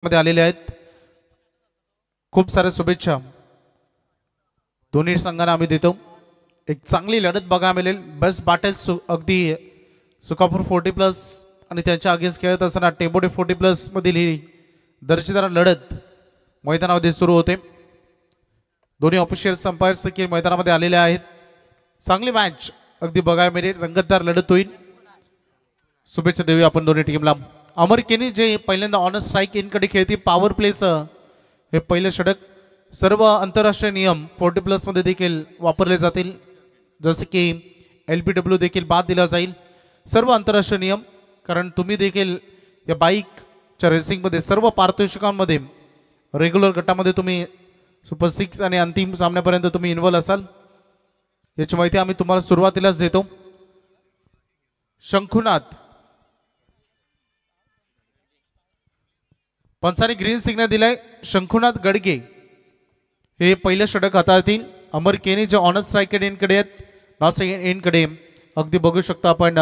मध्ये आलेले आहेत. खूप साऱ्या शुभेच्छा दोन्ही संघांना आम्ही देतो. एक चांगली लढत बघायला मिळेल. बेस्ट बॅटल अगदी सुकापूर 40+ आणि त्यांच्या अगेन्स्ट खेळत असताना टेंबोडे 40+ मधील ही दर्जेदार लढत मैदानामध्ये सुरू होते. दोन्ही ऑफिशियल अंपायर्स देखील मैदानामध्ये आलेले आहेत. चांगली मॅच अगदी बघायला मिळेल. रंगतदार लढत होईल. शुभेच्छा देऊया आपण दोन्ही टीमला. अमर केनी जे पहिल्यांदा ऑन स्ट्राईक इनकडे खेळते पॉवर प्लेचं हे पहिले षटक. सर्व आंतरराष्ट्रीय नियम 40+ मध्ये देखील वापरले जातील. जसे की LBW देखील बाद दिला जाईल. सर्व आंतरराष्ट्रीय नियम, कारण तुम्ही देखील या बाईकच्या रेसिंगमध्ये सर्व पारितोषिकांमध्ये रेग्युलर गटामध्ये तुम्ही सुपर 6 आणि अंतिम सामन्यापर्यंत तुम्ही इन्व्हॉल्व असाल. याची माहिती आम्ही तुम्हाला सुरुवातीलाच देतो. शंखुनाथ पंचाने ग्रीन सिग्नल दिलाय. शंखुनाथ गडगे हे पहिलं षटक हाताळतील. अमर केनी जे ऑनर स्ट्रायकर एनकडे आहेत, नास एनकडे अगदी बघू शकतो आपण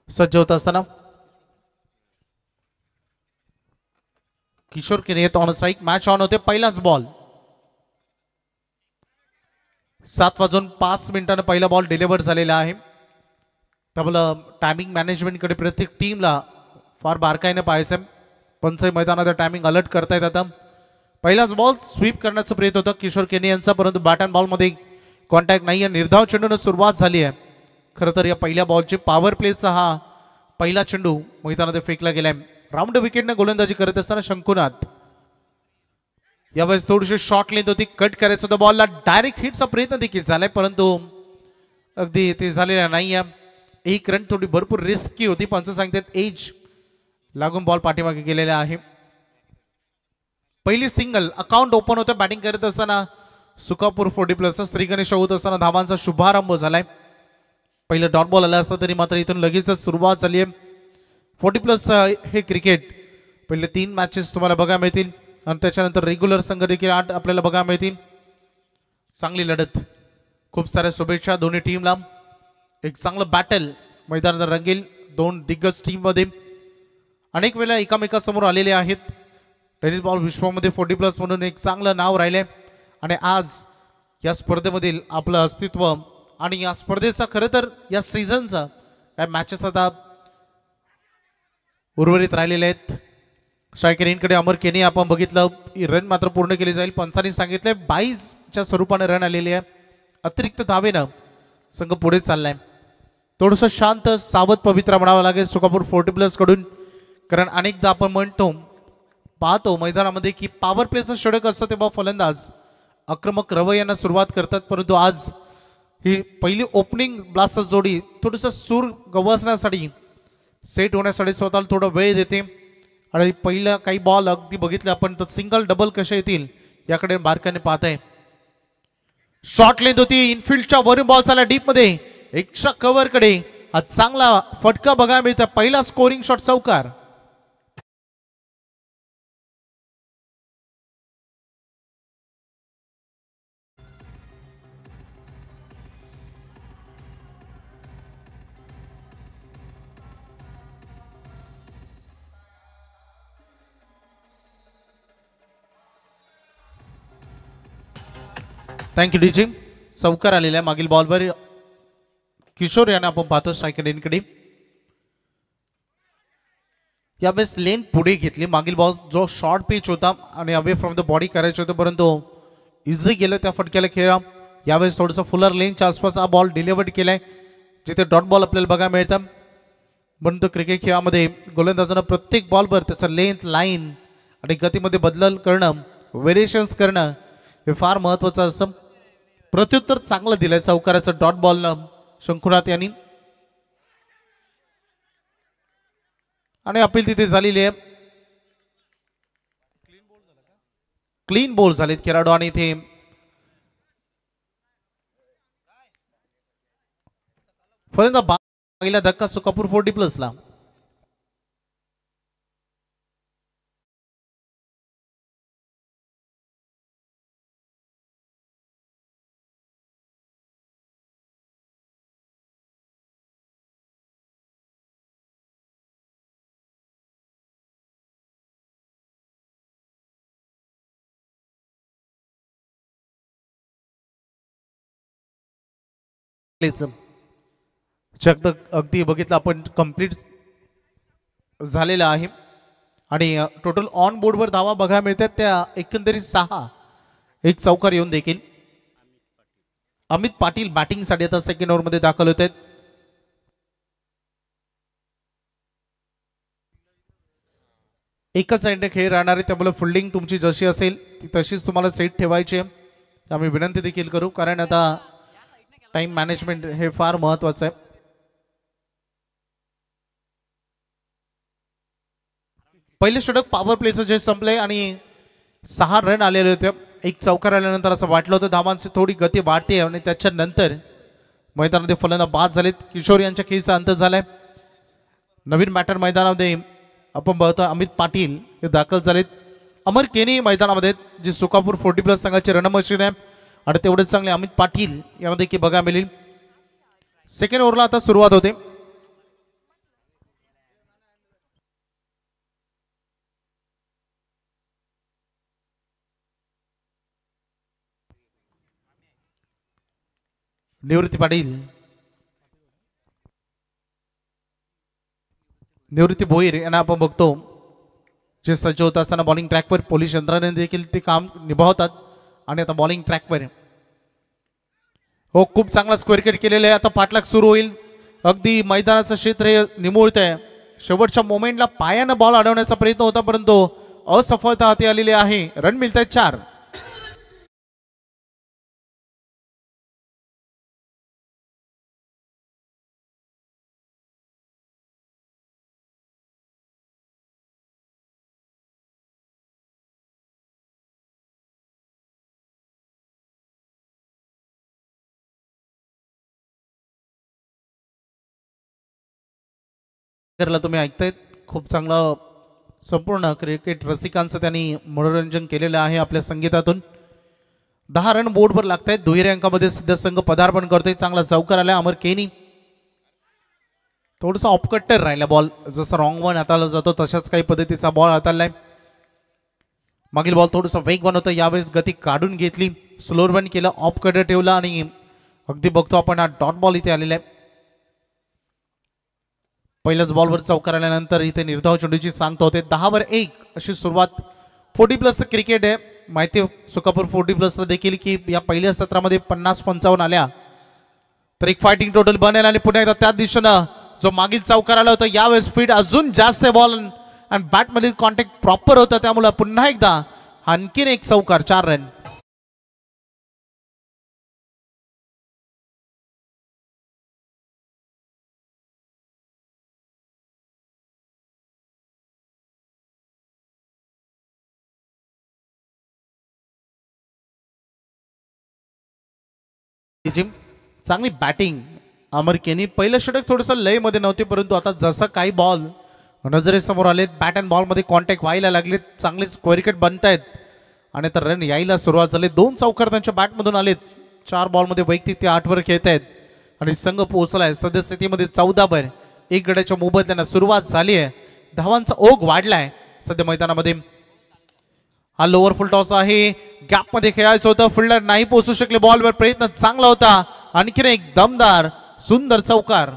सज्ज होत असताना. किशोर केनी आहेत ऑन स्ट्राईक. मॅच ऑन होते. पहिलाच बॉल 7:05 पहिला बॉल डिलिव्हर झालेला आहे. त्यामुळे टायमिंग मॅनेजमेंटकडे प्रत्येक टीमला फार बारकाईने पाहायचं. पंच मैदानाचा टायमिंग अलर्ट करतायत. आता पहिलाच बॉल स्वीप करण्याचा प्रयत्न होता किशोर केनी यांचा, परंतु बॅट अँड बॉलमध्ये कॉन्टॅक्ट नाही आहे. निर्धाव चेंडून सुरुवात झाली आहे. खरं तर या पहिल्या बॉलची पॉवर प्लेचा हा पहिला चेंडू मैदानात फेकला गेलाय. राऊंड विकेटने गोलंदाजी करत असताना शंखुनाथ यावेळेस थोडीशी शॉर्ट लेंथ होती, कट करायचं होतं बॉलला. डायरेक्ट हिटचा प्रयत्न देखील झालाय, परंतु अगदी ते झालेला नाही आहे. एक रन थोडी भरपूर रिस्की होती. पंच सांगतात एज लागून बॉल पाठीमागे गेलेला आहे. पहिली सिंगल अकाउंट ओपन होतं बॅटिंग करत असताना सुकापूर 40+ श्री गणेश होत असताना धावांचा शुभारंभ झालाय. पहिलं डॉट बॉल आला असता तरी मात्र इथून लगेचच सुरुवात झाली आहे. 40+ हे क्रिकेट पहिले 3 मॅचेस तुम्हाला बघायला मिळतील आणि त्याच्यानंतर रेग्युलर संघ देखील 8 आपल्याला बघायला मिळतील. चांगली लढत. खूप साऱ्या शुभेच्छा दोन्ही टीमला. एक चांगलं बॅटल मैदानात रंगेल. दोन दिग्गज टीममध्ये अनेक वेळा एकामेकासमोर आलेले आहेत. टेनिस बॉल विश्वामध्ये 40+ म्हणून एक चांगलं नाव राहिले आणि आज या स्पर्धेमधील आपलं अस्तित्व आणि या स्पर्धेचा खरं तर या सीझनचा काय मॅचेस आता उर्वरित राहिलेले आहेत. स्ट्रायकर इनकडे अमर केनी आपण बघितलं. रन मात्र पूर्ण केली जाईल. पंचांनी सांगितलंय 22च्या स्वरूपाने रन आलेले आहे. अतिरिक्त धावेनं संघ पुढे चाललाय. थोडंसं शांत सावध पवित्रा म्हणावं लागेल सुकापूर 40+ कडून, कारण अनेकदा आपण पाहतो मैदानामध्ये की पॉवर प्लेचं षटक असतं तेव्हा फलंदाज आक्रमक रवैयानं सुरुवात करतात, परंतु आज ही पहिली ओपनिंग ब्लास्टर जोडी थोडंसं सूर गवसण्यासाठी सेट होण्यासाठी स्वतःला थोडा वेळ देते आणि पहिला काही बॉल अगदी बघितले आपण तर सिंगल डबल कसे येतील याकडे बारकाने पाहत आहे. शॉर्ट लेंथ होती. इनफिल्डच्या वरून बॉल चालला डीप मध्ये एक्स्ट्रा कव्हर कडे. हा चांगला फटका बघायला मिळतो. पहिला स्कोरिंग शॉट चौकार. थँक्यू डीजी. चौकार आलेला आहे. मागील बॉलवर किशोर यांना आपण पाहतो स्ट्रायकर इनकडे. यावेळेस लेन पुढे घेतली. मागील बॉल जो शॉर्ट पिच होता आणि अवे फ्रॉम द बॉडी करायचं होतं, परंतु इझी गेलं त्या फटक्याला खेळा. यावेळेस थोडंसं फुलर लेनच्या आसपास हा बॉल डिलिव्हर्ड केलाय, जिथे डॉट बॉल आपल्याला बघायला मिळतं. परंतु क्रिकेट खेळामध्ये गोलंदाजानं प्रत्येक बॉलवर त्याचा लेंथ, लाईन आणि गतीमध्ये बदल करणं, व्हेरिएशन्स करणं हे फार महत्त्वाचं असतं. प्रत्युत्तर चांगलं दिलंय चौकाराचं डॉट बॉलनं शंखुनाथ यांनी आणि अपील तिथे झालेली आहे. क्लीन बॉल झालेत खेळाडू आणि इथे फलंदाज पहिला धक्का सुकापूर 40+ ला. अगदी बघितलं आपण कंप्लीट झालेला आहे आणि टोटल ऑन बोर्डवर धावा बघायला मिळतात त्या एकंदरीत 6. एक चौकार येऊन देखील अमित पाटील बॅटिंगसाठी आता सेकंड ओव्हरमध्ये दाखल होत आहेत. एकच साईडने खेळ राहणार आहे त्यामुळे फिल्डिंग तुमची जशी असेल ती तशीच तुम्हाला सेट ठेवायची आहे. आम्ही विनंती देखील करू कारण आता टाइम मॅनेजमेंट हे फार महत्वाचं आहे. पहिले षटक पॉवर प्लेचं जे संपले आणि 6 रन आलेले होते. एक चौकार आल्यानंतर असं वाटलं होतं धावांची थोडी गती वाढते आणि त्याच्यानंतर मैदानामध्ये फलंदाज बाद झालेत. किशोर यांच्या खेळीचा अंत झालाय. नवीन बॅटर मैदानामध्ये आपण बघतो अमित पाटील हे दाखल झालेत. अमर केनी मैदानामध्ये जी सुकापूर 40+ संघाची रणमशीन आहे आणि तेवढेच चांगले अमित पाटील यांना देखील बघायला मिळेल. सेकंड ओव्हरला आता सुरुवात होते. निवृत्ती पाटील निवृत्ती भोईर यांना आपण बघतो जे सज्ज होत असताना बॉलिंग ट्रॅकवर पोलीस यंत्रणेने देखील ते काम निभावतात आणि आता बॉलिंग ट्रॅकवर हो खूप चांगला स्क्वेअर केट केलेला आहे. आता पाठलाग सुरू होईल. अगदी मैदानाचं क्षेत्र हे निमुळत आहे. शेवटच्या मोमेंटला पायानं बॉल अडवण्याचा प्रयत्न होता परंतु असफलता हाती आलेली आहे. रन मिळत आहेत 4. तुम्ही ऐकताय खूप चांगलं संपूर्ण क्रिकेट रसिकांचं त्यांनी मनोरंजन केलेलं आहे आपल्या संगीतातून. 10 रन बोर्डवर लागत आहेत. दुहेरी अंकामध्ये सध्या संघ पदार्पण करतोय. चांगला चौकार आला अमर केनी. थोडंसं ऑफकट्टर राहिला बॉल जसं रॉंग वन हाताळला जातो तशाच काही पद्धतीचा बॉल हाताळलाय. मागील बॉल थोडंसं वेगवान होतं यावेळेस गती काढून घेतली. स्लोअर वन केलं ऑफ कटर ठेवला आणि अगदी बघतो आपण हा डॉट बॉल इथे आलेला आहे. पहिल्याच बॉलवर चौकार आल्यानंतर इथे निर्धाव चेंडूची सांगता होते. 10 वर 1 अशी सुरुवात. 40+ क्रिकेट आहे. माहिती सुकापूर 40+ देखील की या पहिल्या सत्रामध्ये 50-55 आल्या तर एक फायटिंग टोटल बनेल आणि पुन्हा एकदा त्याच दिशेनं जो मागील चौकार आला होता यावेळेस फीट अजून जास्त बॉल आणि बॅटमधील कॉन्टॅक्ट प्रॉपर होता त्यामुळे पुन्हा एकदा आणखीन एक चौकार 4 रन. चांगली बॅटिंग अमर केनी. पहिलं षटक थोडंसं लय मध्ये नव्हते परंतु आता जसं काही बॉल नजरेसमोर आलेत बॅट अँड बॉल मध्ये कॉन्टॅक्ट व्हायला लागलेत. चांगले स्क्वेअर विकेट बनतायत आणि आता रन यायला सुरुवात झाली. 2 चौकार त्यांच्या बॅटमधून आलेत. 4 बॉलमध्ये वैयक्तिक ते 8 वर खेळत आहेत आणि संघ पोहोचलाय सद्यस्थितीमध्ये 14 वर 1 गड्याच्या मोबदल्यानं सुरुवात झाली आहे. धावांचा ओघ वाढलाय सध्या मैदानामध्ये. हा लोअर फुल टॉस आहे. गॅप मध्ये खेळायचं होतं. फिल्डर नाही पोहोचू शकले. बॉलवर प्रयत्न चांगला होता. आणखीन एक दमदार सुंदर चौकार.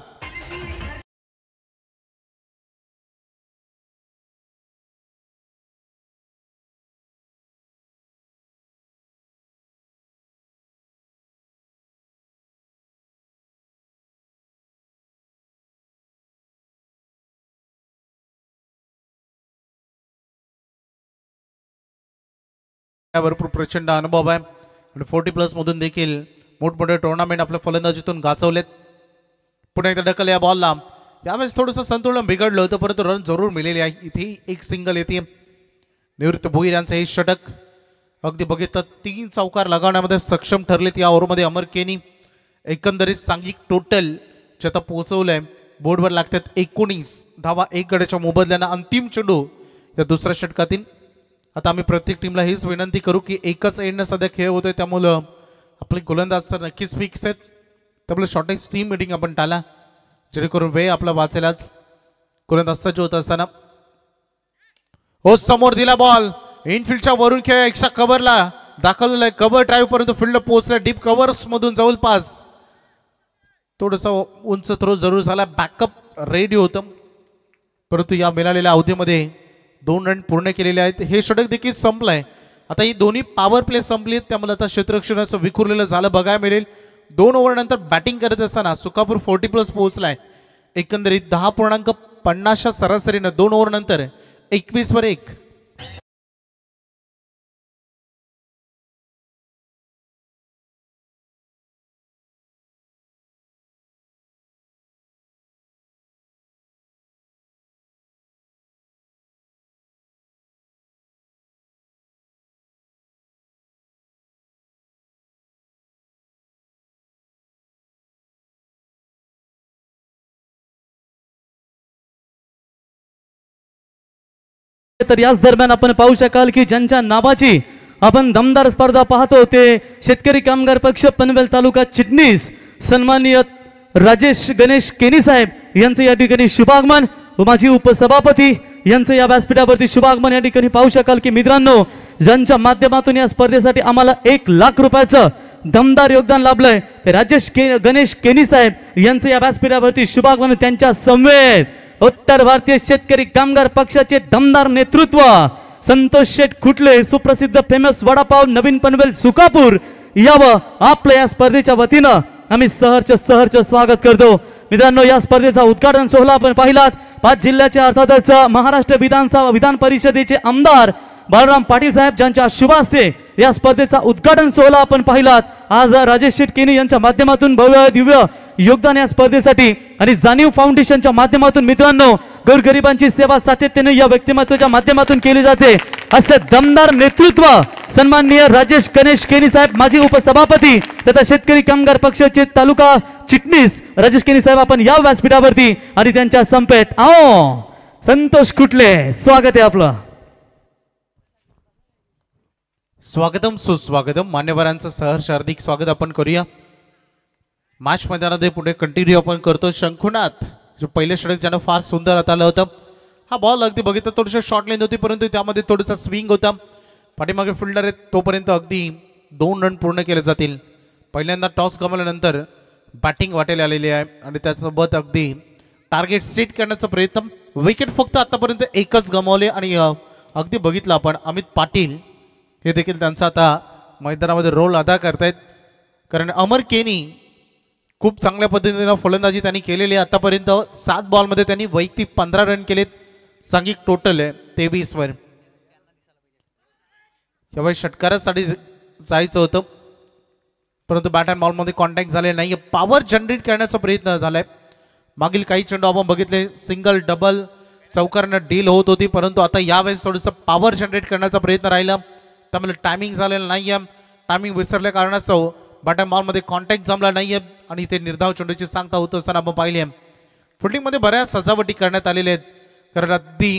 भरपूर प्रचंड अनुभव आहे आणि 40+ मधून देखील मोठमोठे टुर्नामेंट आपल्या फलंदाजीतून गाजवलेत. पुन्हा एकदा ढकल या बॉलला. यावेळेस थोडंसं संतुलन बिघडलं होतं परंतु रन जरूर मिळाले आहे. इथे एक सिंगल येते. निवृत्ती भोईर यांचं हे षटक अगदी बघितलं 3 चौकार लगावण्यामध्ये सक्षम ठरलेत या ओव्हरमध्ये अमर केनी. एकंदरीत सांघिक टोटल जे आता पोहोचवलंय बोर्डवर लागतात 19 धावा 1 गड्याच्या मोबदल्यानं. अंतिम चेंडू या दुसऱ्या षटकातील. आता आम्ही प्रत्येक टीमला हीच विनंती करू की एकच एंडनं सध्या खेळ होतोय त्यामुळं आपले गोलंदाज तर नक्कीच फिक्स आहेत. त्यामुळे शॉर्टेज टीम मिटिंग आपण टाळा जेणेकरून वेळ आपला वाचेलाच. गोलंदाज सज्ज होत असताना हो समोर दिला बॉल. इनफिल्डच्या वरून खेळ एक्स्ट्रा कव्हरला दाखवलेला आहे. कव्हर ड्राईव्ह पर्यंत फील्ड पोहोचला. डीप कव्हर्स मधून जवळपास थोडंसं उंच थ्रो जरूर झाला, बॅकअप रेडी होतं, परंतु या मिळालेल्या अवधीमध्ये 2 रन पूर्ण केलेले आहेत. हे षटक देखील संपलंय. आता ही दोन्ही पॉवर प्ले संपली आहेत, त्यामुळे आता क्षेत्ररक्षणाचं विखुरलेलं झालं बघायला मिळेल. 2 ओव्हर नंतर बॅटिंग करत असताना सुकापूर 40+ पोहोचलाय. एकंदरीत 10.50च्या सरासरीनं 2 ओव्हर नंतर 21 वर 1. तर याच दरम्यान आपण पाहू शकाल की ज्यांच्या नावाची आपण दमदार स्पर्धा पाहतो ते शेतकरी कामगार पक्ष पनवेल तालुका चिटणीस सन्माननीय राजेश गणेश केनी साहेब यांचं या ठिकाणी शुभागमन व माजी उपसभापती यांचं या व्यासपीठावरती शुभागमन या ठिकाणी पाहू शकाल की मित्रांनो ज्यांच्या माध्यमातून या स्पर्धेसाठी आम्हाला 1 लाख रुपयाचं दमदार योगदान लाभलंय ते राजेश गणेश केनी साहेब यांचं या व्यासपीठावरती शुभागमन. त्यांच्या समवेत उत्तर भारतीय शेतकरी कामगार पक्षाचे दमदार नेतृत्व संतोष शेठ खुटले सुप्रसिद्ध फेमस वडापाव नवीन पनवेल सुकापूर यावं आपल्या या स्पर्धेच्या वतीनं आम्ही सहर्ष स्वागत करतो. मित्रांनो या स्पर्धेचा उद्घाटन सोहळा आपण पाहिलात. 5 जिल्ह्याचे अर्थातच महाराष्ट्र विधान परिषदेचे आमदार बाळराम पाटील साहेब ज्यांच्या शुभ हस्ते या स्पर्धेचा उद्घाटन सोहळा आपण पाहिलात. आज राजेश शेठ केनी यांच्या माध्यमातून भव्य दिव्य योगदान या स्पर्धेसाठी आणि जाणीव फाउंडेशनच्या माध्यमातून मित्रांनो गोरगरिबांची सेवा सातत्याने या व्यक्तिमत्वाच्या माध्यमातून केली जाते. असे दमदार नेतृत्व सन्माननीय राजेश गणेश केनी साहेब माजी उपसभापती तथा शेतकरी कामगार पक्षाचे तालुका चिटणीस राजेश केनी साहेब आपण या व्यासपीठावरती आणि त्यांच्या संपेत आओ संतोष खुटले स्वागत आहे आपलं. स्वागतम सुस्वागतम. मान्यवरांचं सहर्ष हार्दिक स्वागत आपण करूया. मॅच मैदानामध्ये पुढे कंटिन्यू आपण करतो. शंखुनाथ जो पहिले षटक ज्यानं फार सुंदर हाताळलं होतं. हा बॉल अगदी बघितलं थोडंसं शॉर्ट लेंथ होती परंतु त्यामध्ये थोडंसं स्विंग होता. पाठीमागे फिल्डर आहेत तोपर्यंत अगदी 2 रन पूर्ण केले जातील. पहिल्यांदा टॉस गमावल्यानंतर बॅटिंग वाटेल आलेली आहे आणि त्यासोबत अगदी टार्गेट सेट करण्याचा प्रयत्न. विकेट फक्त आतापर्यंत एकच गमावले आणि अगदी बघितलं आपण अमित पाटील हे देखील त्यांचा आता मैदानामध्ये रोल अदा करतायत. कारण अमर केनी खूप चांगल्या पद्धतीने फलंदाजी त्यांनी केलेली आहे. आतापर्यंत 7 बॉलमध्ये त्यांनी वैयक्तिक 15 रन केलेत. सांघिक टोटल आहे 23 वर. यावेळी षटकारासाठी जायचं होतं परंतु बॅट अँड बॉलमध्ये कॉन्टॅक्ट झाले नाही. पॉवर जनरेट करण्याचा प्रयत्न झालाय. मागील काही चेंडू आपण बघितले सिंगल डबल चौकारानं डील होत होती परंतु आता यावेळेस थोडंसं पॉवर जनरेट करण्याचा प्रयत्न राहिला. त्यामुळे टायमिंग झालेलं नाही आहे. टायमिंग विसरल्या कारणास्तव बॅट अँड बॉलमध्ये कॉन्टॅक्ट जमला नाही आहे आणि ते निर्धाव चेंडूची सांगता होत असताना आपण पाहिले. फिल्डिंगमध्ये बऱ्याच सजावटी करण्यात आलेल्या आहेत कारण अगदी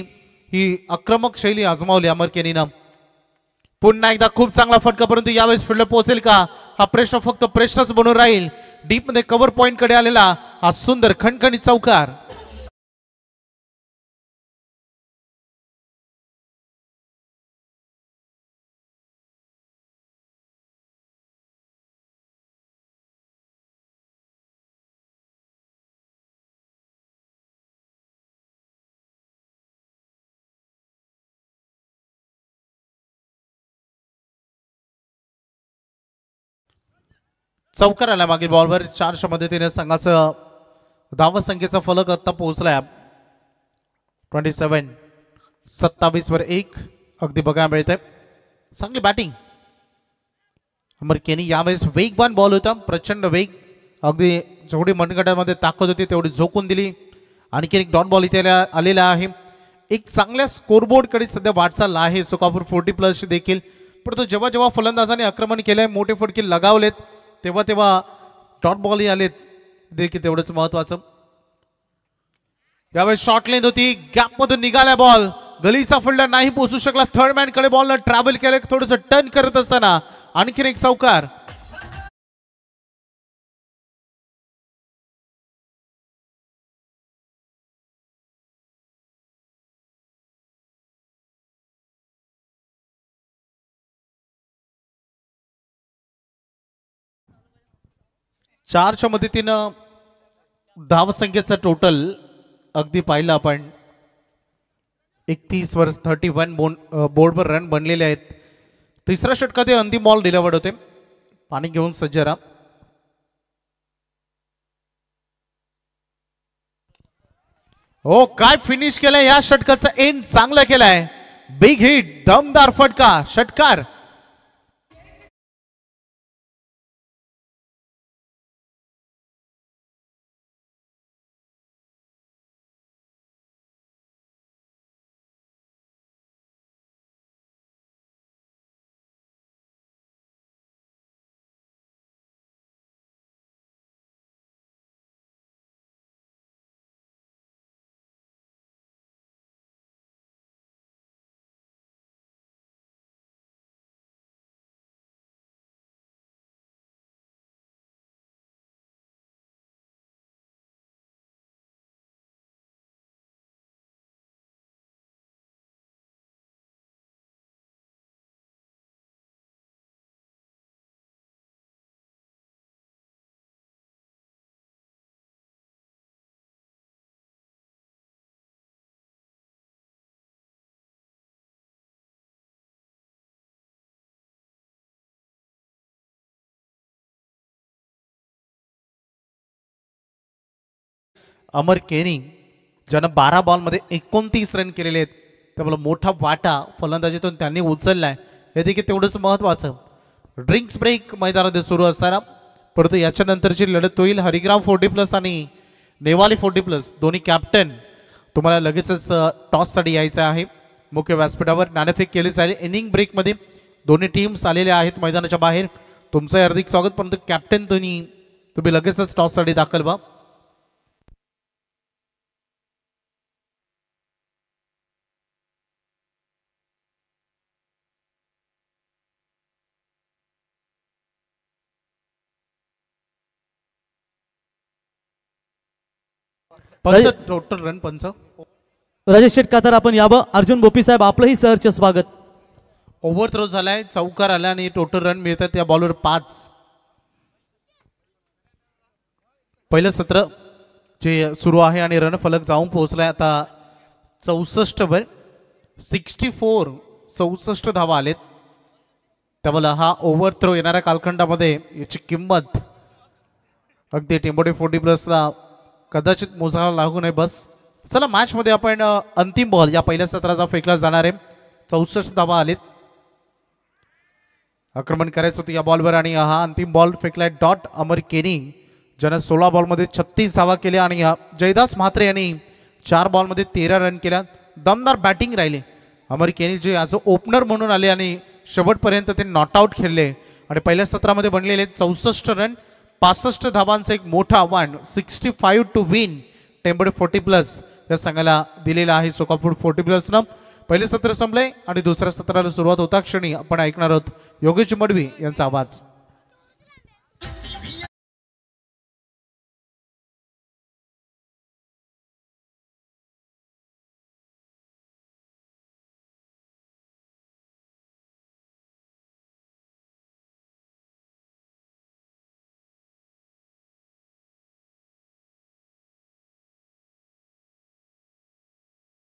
ही आक्रमक शैली आजमावली अमर केनीनं. पुन्हा एकदा खूप चांगला फटका परंतु यावेळेस फिल्डर पोहोचेल का हा प्रश्न फक्त प्रश्नच बनून राहील. डीप मध्ये कव्हर पॉइंट कडे आलेला हा सुंदर खणखणीत चौकार. चौकार आला मागील बॉलवर. 400 मदतीने संघाचं धावा संख्येचा फलक आता पोहोचलाय 27. 27 वर 1 अगदी बघायला मिळतंय. चांगली बॅटिंग अमर केनी. यावेळेस वेगवान बॉल होता प्रचंड वेग. अगदी जेवढी मनगटामध्ये ताकद होती तेवढी झोकून दिली. आणखी एक डॉट बॉल इथे आलेला आहे. एक चांगल्या स्कोरबोर्डकडे सध्या वाटचाल आहे सुकापूर 40+ देखील. परंतु जेव्हा जेव्हा फलंदाजाने आक्रमण केलंय मोठे फटके लगावलेत तेव्हा तेव्हा डॉट बॉलही आलेत देखील तेवढंच महत्वाचं. यावेळेस शॉर्ट लेंथ होती गॅप मधून निघाला बॉल. गलीचा फिल्डर नाही पोहोचू शकला. थर्ड मॅन कडे बॉल ट्रॅव्हल केलं थोडंसं टर्न करत असताना आणखीन एक चौकार. चारच्या मदतीनं धावसंख्येचं टोटल अगदी पाहिलं आपण 31 वर 31 बोर्डवर रन बनलेले आहेत. तिसऱ्या षटकात अंतिम बॉल डिलिव्हर्ड होते. पाणी घेऊन सज्ज राहा. हो काय फिनिश केलंय या षटकाचा एंड चांगला केलाय. बिग हिट दमदार फटका षटकार. अमर केनी ज्यानं 12 बॉलमध्ये 29 रन केलेले आहेत. त्यामुळे मोठा वाटा फलंदाजीतून त्यांनी उचललाय. हे देखील तेवढंच महत्वाचं. ड्रिंक्स ब्रेक मैदानामध्ये सुरू असताना परंतु याच्यानंतरची लढत होईल हरिग्राम 40+ आणि नेवाली 40+ दोन्ही कॅप्टन तुम्हाला लगेचच टॉससाठी यायचं आहे. मुख्य व्यासपीठावर नाणेफेक केली जाईल. इनिंग ब्रेकमध्ये दोन्ही टीम्स आलेल्या आहेत मैदानाच्या बाहेर. तुमचं हार्दिक स्वागत. परंतु कॅप्टन तुम्ही लगेचच टॉससाठी दाखल व्हा. पंच टोटल रन पंच. राजेश शेठ कातर आपण यावं. अर्जुन बोपी साहेब आपलंही सहर्ष स्वागत. ओव्हर थ्रो झालाय. चौकार आला आणि टोटल रन मिळतात या बॉलवर 5. पहिलं सत्र जे सुरू आहे आणि रन फलक जाऊन पोहोचलाय आता 64 वर. 64 धावा आलेत. त्यामुळे हा ओव्हर थ्रो येणाऱ्या कालखंडामध्ये याची किंमत अगदी टेंबोडे 40+ला कदाचित मोजावा लागू नये. बस चला मॅच मध्ये आपण अंतिम बॉल या पहिल्या सत्राचा फेकला जाणार आहे. 64 धावा आलेत. आक्रमण करायचं होतं या बॉलवर आणि हा अंतिम बॉल फेकलाय डॉट अमर केनी ज्यानं 16 बॉलमध्ये 36 धावा केल्या आणि जयदास म्हात्रे यांनी 4 बॉलमध्ये 13 रन केल्या. दमदार बॅटिंग राहिले. अमर केनी जे आज ओपनर म्हणून आले आणि शेवटपर्यंत ते नॉट आउट खेळले आणि पहिल्या सत्रामध्ये बनलेले 64 रन 65 धावांचा एक मोठा आव्हान 65 टू विन टेंबोडे 40+ या संघाला दिलेला आहे सोकापूर 40+नं. पहिले सत्र संपले आणि दुसऱ्या सत्राला सुरुवात होता क्षणी आपण ऐकणार आहोत योगेश मडवी यांचा आवाज.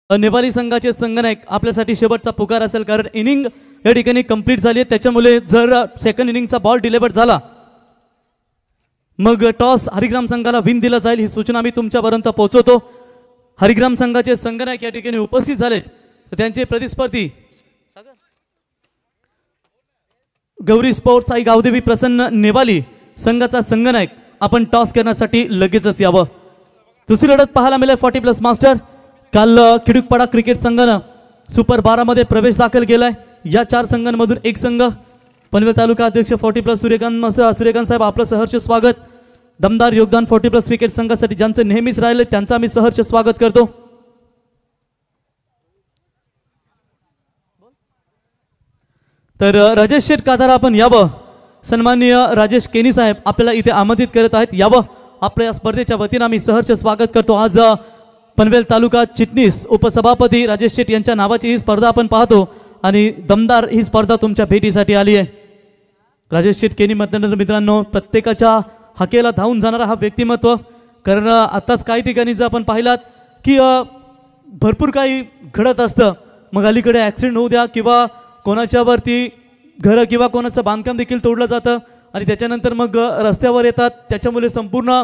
नेपाळी संघाचे संघनायक आपल्यासाठी शेवटचा पुकार असेल कारण इनिंग या ठिकाणी कंप्लीट झाली आहे. त्याच्यामुळे जर सेकंड इनिंगचा बॉल डिलिव्हर्ड झाला मग टॉस हरिग्राम संघाला विन दिला जाईल ही सूचना मी तुमच्यापर्यंत पोहोचवतो. हरिग्राम संघाचे संघनायक या ठिकाणी उपस्थित झाले. त्यांचे प्रतिस्पर्धी गौरी स्पोर्ट्स आई गावदेवी प्रसन्न नेवाली संघाचा संघनायक आपण टॉस करण्यासाठी लगेचच यावं. दुसरी लढत पाहायला मिळेल 40+ मास्टर. काल खिडकपाडा क्रिकेट संघानं सुपर 12 मध्ये प्रवेश दाखल केलाय. या 4 संघांमधून एक संघ पनवेल तालुका अध्यक्ष 40+ सूर्यकांत साहेब आपलं सहर्ष स्वागत. दमदार योगदान 40+ क्रिकेट संघासाठी ज्यांचे नेहमीच राहिले त्यांचा मी सहर्ष स्वागत करतो. तर राजेश शेठ कातारा आपण यावं. सन्माननीय राजेश केनी साहेब आपल्याला इथे आमंत्रित करत आहेत. यावं आपल्या या स्पर्धेच्या वतीनं आम्ही सहर्ष स्वागत करतो. आज पनवेल तालुका चिटणीस उपसभापती राजेश शेठ यांच्या नावाची ही स्पर्धा आपण पाहतो आणि दमदार ही स्पर्धा तुमच्या भेटीसाठी आली आहे. राजेश शेठ केनी म्हटल्यानंतर मित्रांनो प्रत्येकाच्या हाकेला धावून जाणारा हा व्यक्तिमत्व कारण आत्ताच काही ठिकाणी जर आपण पाहिलात की भरपूर काही घडत असतं, मग अलीकडे ॲक्सिडेंट होऊ द्या किंवा कोणाच्यावरती घरं किंवा कोणाचं बांधकाम देखील तोडलं जातं आणि त्याच्यानंतर मग रस्त्यावर येतात, त्याच्यामुळे संपूर्ण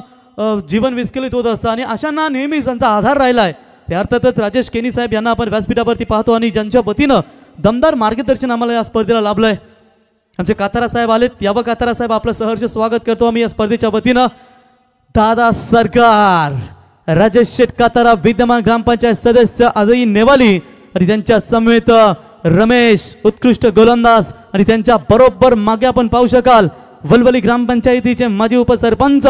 जीवन विस्कळीत होत असतं आणि अशांना नेहमीच त्यांचा आधार राहिला आहे. त्या अर्थातच राजेश केनी साहेब यांना आपण व्यासपीठावरती पाहतो आणि ज्यांच्या वतीनं दमदार मार्गदर्शन आम्हाला या स्पर्धेला लाभलं आहे. आमचे कातारा साहेब आलेत, यावं कातारा साहेब, आपलं सहर्ष स्वागत करतो आम्ही या स्पर्धेच्या वतीनं. दादा सरकार, राजेश शेठ कातारा विद्यमान ग्रामपंचायत सदस्य अजय नेवाली आणि त्यांच्या समेत रमेश उत्कृष्ट गोलंदाज आणि त्यांच्या बरोबर मागे आपण पाहू शकाल वलवली ग्रामपंचायतीचे माजी उपसरपंच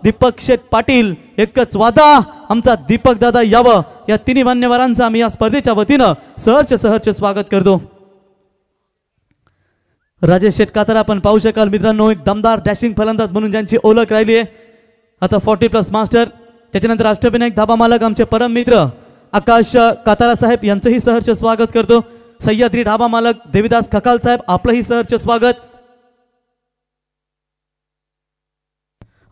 दीपक शेठ पाटील. एकच वादा, आमचा दीपक दादा यावं, या तिन्ही मान्यवरांचं आम्ही या स्पर्धेच्या वतीनं सहर्ष स्वागत करतो. राजेश शेठ कातारा आपण पाहू शकाल मित्रांनो, एक दमदार डॅशिंग फलंदाज म्हणून ज्यांची ओळख राहिली आहे. आता 40+ मास्टर, त्याच्यानंतर अष्टविनायक धाबा मालक आमचे परम मित्र आकाश कातारा साहेब यांचंही सहर्ष स्वागत करतो. सह्याद्री ढाबा मालक देवीदास खकाल साहेब, आपलंही सहर्ष स्वागत.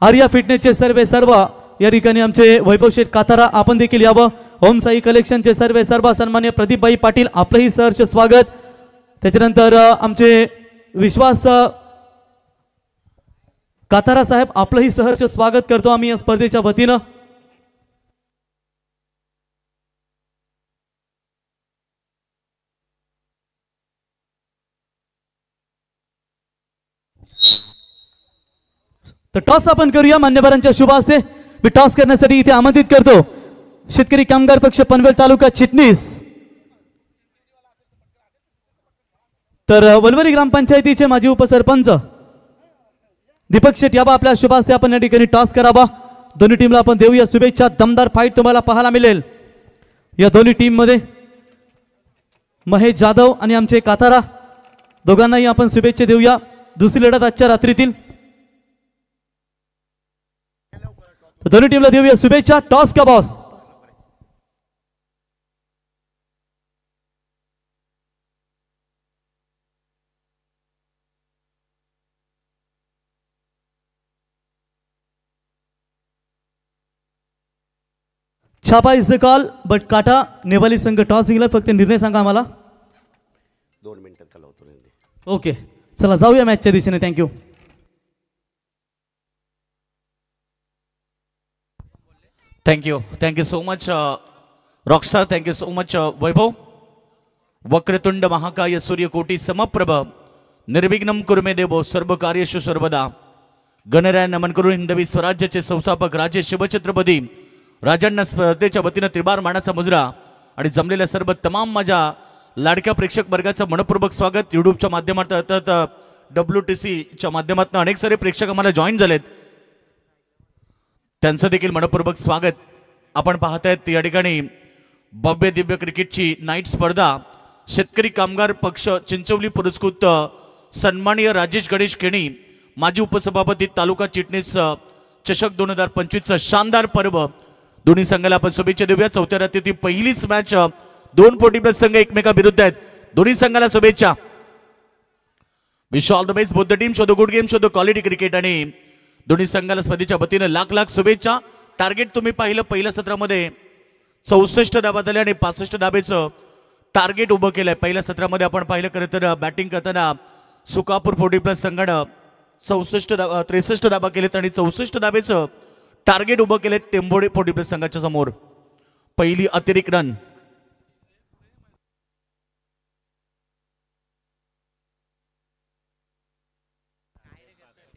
आर्या फिटनेसचे सर्व या ठिकाणी आमचे वैभव शेठ कातारा, आपण देखील यावं. ओम साई कलेक्शनचे सर्व सन्मान्य प्रदीपभाई पाटील, आपलंही सहर्ष स्वागत. त्याच्यानंतर आमचे विश्वास कातारा साहेब, आपलंही सहर्ष स्वागत करतो आम्ही या स्पर्धेच्या वतीनं. तर टॉस आपण करूया मान्यवरांच्या शुभ हस्ते. मी टॉस करण्यासाठी इथे आमंत्रित करतो शेतकरी कामगार पक्ष पनवेल तालुका चिटणीस, तर वलवली ग्रामपंचायतीचे माजी उपसरपंच दीपक शेठ याबा, आपल्या शुभ हस्ते आपण या ठिकाणी टॉस करावा. दोन्ही टीमला आपण देऊया शुभेच्छा. दमदार फाईट तुम्हाला पाहायला मिळेल या दोन्ही टीम मध्ये. महेश जाधव आणि आमचे कातारा दोघांनाही आपण शुभेच्छा देऊया. दुसरी लढत आजच्या रात्रीतील, दोन्ही टीमला देऊया शुभेच्छा. टॉस का बॉस. छापा इज द कॉल, बट काटा नेवाली संघ टॉस जिंकला. फक्त निर्णय सांगा आम्हाला. 2 मिनिटं चालवतो. ओके, चला जाऊया मॅचच्या दिशेने. Thank you. Thank you so much rockstar. Thank you so much Vaibhav. वक्रतुंड महाकाय सूर्यकोटी समप्रभ निर्विघ्नं कुर्मे देवो सर्व कार्येषु सर्वदा. गणराय नमन करून हिंदवी स्वराज्याचे संस्थापक राजे शिवछत्रपती राजांना स्पर्धेच्या वतीनं त्रिबार मानाचा मुजरा आणि जमलेल्या सर्व तमाम माझ्या लाडक्या प्रेक्षक वर्गाचं मनपूर्वक स्वागत. युट्यूबच्या माध्यमातून अर्थात WTCच्या माध्यमातून अनेक सारे प्रेक्षक आम्हाला जॉईन झालेत, त्यांचं देखील मनपूर्वक स्वागत. आपण पाहतायत या ठिकाणी भव्य दिव्य क्रिकेटची नाईट स्पर्धा. शेतकरी कामगार पक्ष चिंचवली पुरस्कृत सन्माननीय राजेश गणेश केणी माजी उपसभापती तालुका चिटणीस चषक 2025चं शानदार पर्व. दोन्ही संघाला आपण शुभेच्छा देऊया. चौथ्या रात्रीची पहिलीच मॅच 2 40+ संघ एकमेकाविरुद्ध आहेत. दोन्ही संघाला शुभेच्छा. Wish all the best both the team. Show the good game, show the quality cricket. आणि दोन्ही संघाला स्पर्धेच्या वतीनं लाख शुभेच्छा. टार्गेट तुम्ही पाहिलं, पहिल्या सत्रामध्ये 64 धाबा झाल्या आणि 65 धाबेचं टार्गेट उभं केलंय. पहिल्या सत्रामध्ये आपण पाहिलं खरं तर बॅटिंग करताना सुकापूर 40+ संघानं 63 धाबा केलेत आणि 64 धाबेचं टार्गेट उभं केले टेंभोडे 40+ संघाच्या समोर. पहिली अतिरिक्त रन.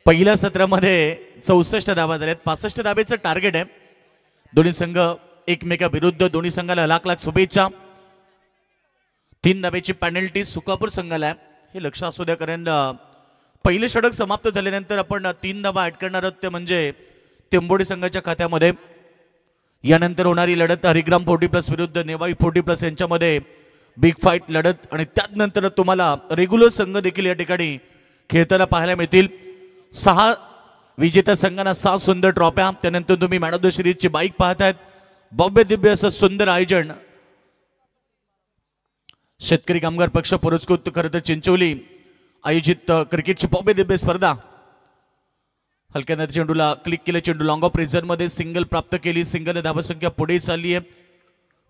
पहिल्या सत्रामध्ये 64 धाबा झाल्यात, 65 धाबेचं टार्गेट आहे. दोन्ही संघ एकमेकाविरुद्ध. दोन्ही संघाला लाख शुभेच्छा. 3 धाबेची पेनल्टी सुकापूर संघाला आहे, हे लक्ष असू द्या, कारण पहिले षटक समाप्त झाल्यानंतर आपण 3 धाबा ऍड करणार आहोत, ते म्हणजे टेंभोडे संघाच्या खात्यामध्ये. यानंतर होणारी लढत हरिग्राम 40+ विरुद्ध नेवाई 40+ यांच्यामध्ये बिग फाईट लढत आणि त्यानंतर तुम्हाला रेग्युलर संघ देखील या ठिकाणी खेळताना पाहायला मिळतील. 6 विजेत्या संघांना 6 सुंदर ट्रॉफ्या. त्यानंतर तुम्ही मॅन ऑफ द सिरीजची बाईक पाहतायत. भव्य दिव्य असं सुंदर आयोजन शेतकरी कामगार पक्ष पुरस्कृत खरं तर चिंचोली आयोजित क्रिकेटची भव्य दिव्य स्पर्धा. हलक्या चेंडूला क्लिक केलं, चेंडू लॉंग ऑफ मध्ये सिंगल प्राप्त केली, सिंगल धावसंख्या पुढे चालली आहे.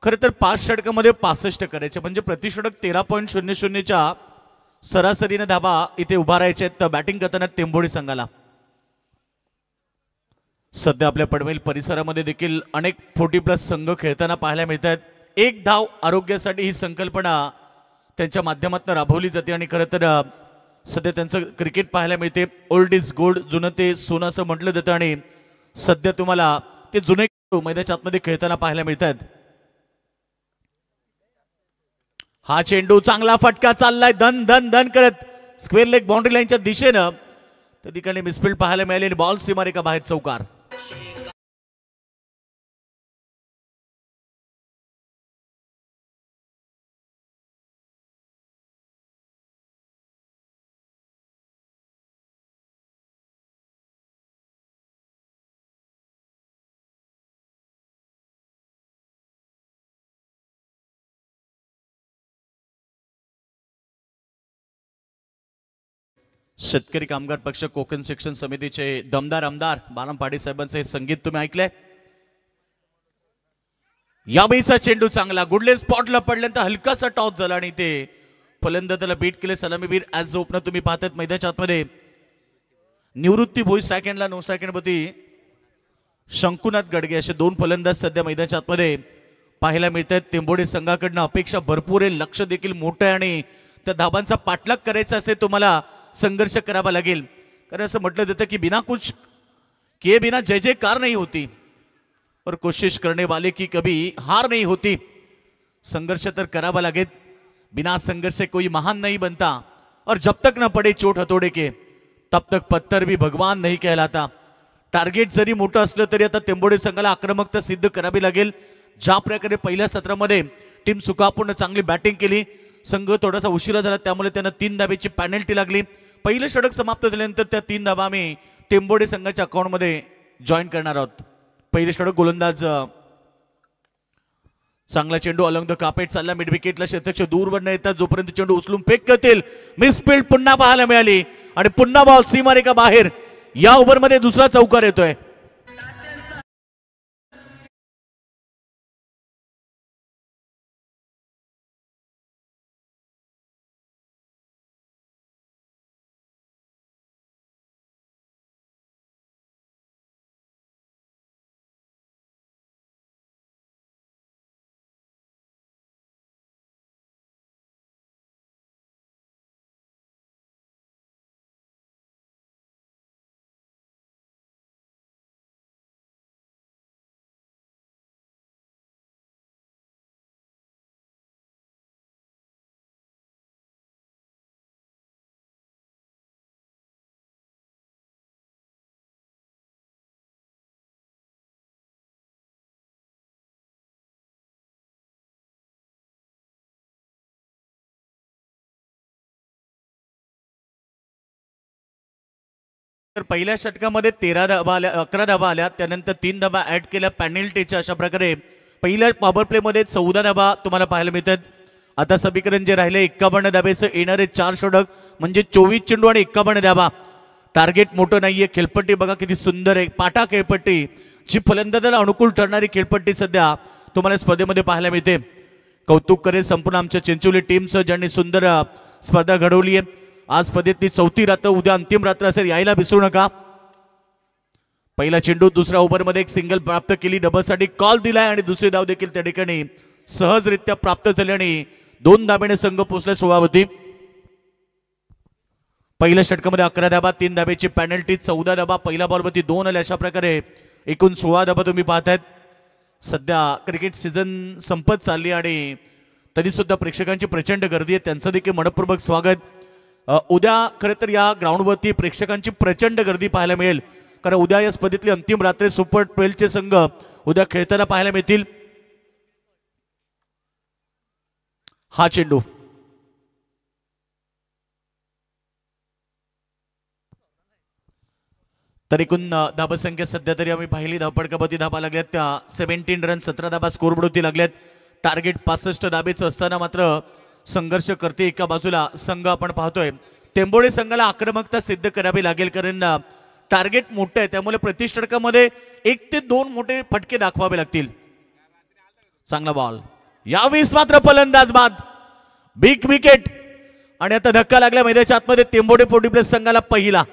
खरं तर 5 षटकामध्ये 65 करायचे म्हणजे प्रतिषटक 13.00च्या सरासरीने धाबा इथे उभा राहायचे आहेत बॅटिंग करताना टेंभोडे संघाला. सध्या आपल्या पनवेल परिसरामध्ये देखील अनेक 40+ संघ खेळताना पाहायला मिळतात. एक धाव आरोग्यासाठी ही संकल्पना त्यांच्या माध्यमातून राबवली जाते आणि खरं तर सध्या त्यांचं क्रिकेट पाहायला मिळते. ओल्ड इज गोल्ड, जुनं ते सोनं असं म्हटलं जातं आणि सध्या तुम्हाला ते जुने मैदानाच्या आतमध्ये खेळताना पाहायला मिळतात. हा चेंडू चांगला फटका चाललाय धन धन धन करत स्क्वेअर लेग बाउंड्री लाईनच्या दिशेनं. त्या ठिकाणी मिसफील्ड पाहायला मिळाली, बॉल सीमारेखा बाहेर चौकार. शेतकरी कामगार पक्ष कोकण शिक्षण समितीचे दमदार आमदार बानमपाडी साहेबांचे संगीत तुम्ही ऐकलंय. या बेचा चेंडू चांगला गुडले स्पॉटला पडल्यानंतर हलकासा टॉस झाला आणि ते फलंदाजाला बीट केले. सलामीवीर ऍज ओपनर तुम्ही पाहतात मैदानाच्या आतमध्ये निवृत्ती भोई सेकंडला, 9 सेकंडवरती शंकुनाथ गडगे असे 2 फलंदाज सध्या मैदानाच्या आतमध्ये पाहायला मिळत आहेत. टेंभोडे संघाकडनं अपेक्षा भरपूर आहे, लक्ष देखील मोठं आहे आणि त्या धाबांचा पाठलाग करायचा असेल तुम्हाला संघर्ष करावा लागेल. कारण असं म्हटलं जातं की बिना कुछ किए बिना जय जयकार नहीं होती और कोशिश करने वाले की कभी हार नहीं होती. संघर्ष तर करावा लागेल, बिना संघर्ष से कोई महान नहीं बनता और जब तक न पड़े चोट हथौड़े के तब तक पत्थर भी भगवान नहीं कहलाता. टार्गेट जरी मोठं असलं तरी आता टेंभोडे संघाला आक्रमकता सिद्ध करावी लागेल. ज्या प्रकारे पहिल्या सत्रामध्ये टीम सुकापूर्ण चांगली बॅटिंग केली, संघ थोडासा उशिरा झाला त्यामुळे त्यांना 3 धाब्याची पेनल्टी लागली. पहिलं षटक समाप्त झाल्यानंतर त्या 3 धाबा आम्ही टेंभोडे संघाच्या अकाउंटमध्ये जॉईन करणार आहोत. पहिलं षटक गोलंदाज चांगला चेंडू अलंग द कापेट चालला, मिड विकेटला शतक्ष दूरवर न येतात जोपर्यंत चेंडू उचलून फेक करतील. मिसफील्ड पुन्हा पाहायला मिळाली आणि पुन्हा बॉल सीमारेखा बाहेर. या ओव्हरमध्ये दुसरा चौकार येतोय. तर पहिल्या षटकामध्ये 13 धाबा आल्या, 11 धाबा आल्या, त्यानंतर 3 धाबा ऍड केल्या पेनल्टीच्या. अशा प्रकारे पहिल्या पॉवर प्ले मध्ये 14 धाबा तुम्हाला पाहायला मिळतात. आता समीकरण जे राहिले 51 धाब्याचं येणारे 4 षटक म्हणजे 24 चेंडू आणि 51 धाबा. टार्गेट मोठं नाहीये. खेळपट्टी बघा किती सुंदर आहे, पाटा खेळपट्टी, जी फलंदाजाला अनुकूल ठरणारी खेळपट्टी सध्या तुम्हाला स्पर्धेमध्ये पाहायला मिळते. कौतुक करेल संपूर्ण आमच्या चिंचोली टीमचं ज्यांनी सुंदर स्पर्धा घडवली आहे. आज स्पर्धेतली 4थी रात्र, उद्या अंतिम रात्र असेल, यायला विसरू नका. पहिला चेंडू दुसऱ्या ओव्हरमध्ये एक सिंगल प्राप्त केली, डबलसाठी कॉल दिलाय आणि दुसरी धाव देखील त्या ठिकाणी सहजरित्या प्राप्त झाली आणि 2 धाब्याने संघ पोहोचला 16 वरती. पहिल्या षटकामध्ये 11 धाबा, 3 धाब्याची पेनल्टी, 14 धाबा, पहिल्या बॉलवरती 2 आले. अशा प्रकारे एकूण 16 धाबा तुम्ही पाहतायत. सध्या क्रिकेट सीझन संपत चालली आणि तरी सुद्धा प्रेक्षकांची प्रचंड गर्दी आहे, त्यांचं देखील मनपूर्वक स्वागत. उद्या खरं तर या ग्राउंडवरती प्रेक्षकांची प्रचंड गर्दी पाहायला मिळेल, कारण उद्या या स्पर्धेतली अंतिम रात्री सुपर 12 चे संघ उद्या खेळताना पाहायला मिळतील. हा चेंडू तरी एकूण धाबसंख्या सध्या तरी आम्ही पाहिली, धावपडकापती धाबा लागल्यात त्या 17 रन, 17 धाबा स्कोरबोर्डवरती लागल्यात. टार्गेट 65 धाबेचं असताना मात्र संघर्ष करते एका बाजूला संघ आपण पाहतोय. टेंभोडे संघाला आक्रमकता सिद्ध करावी लागेल, कारण टार्गेट मोठं आहे, त्यामुळे प्रति षटकामध्ये 1 ते 2 मोठे फटके दाखवावे लागतील. चांगला बॉल, यावेळेस मात्र फलंदाज बाद, बिग विकेट. आणि आता धक्का लागला मैदानाच्या आतमध्ये टेंबोडे फोर्टी प्लस संघाला पहिला.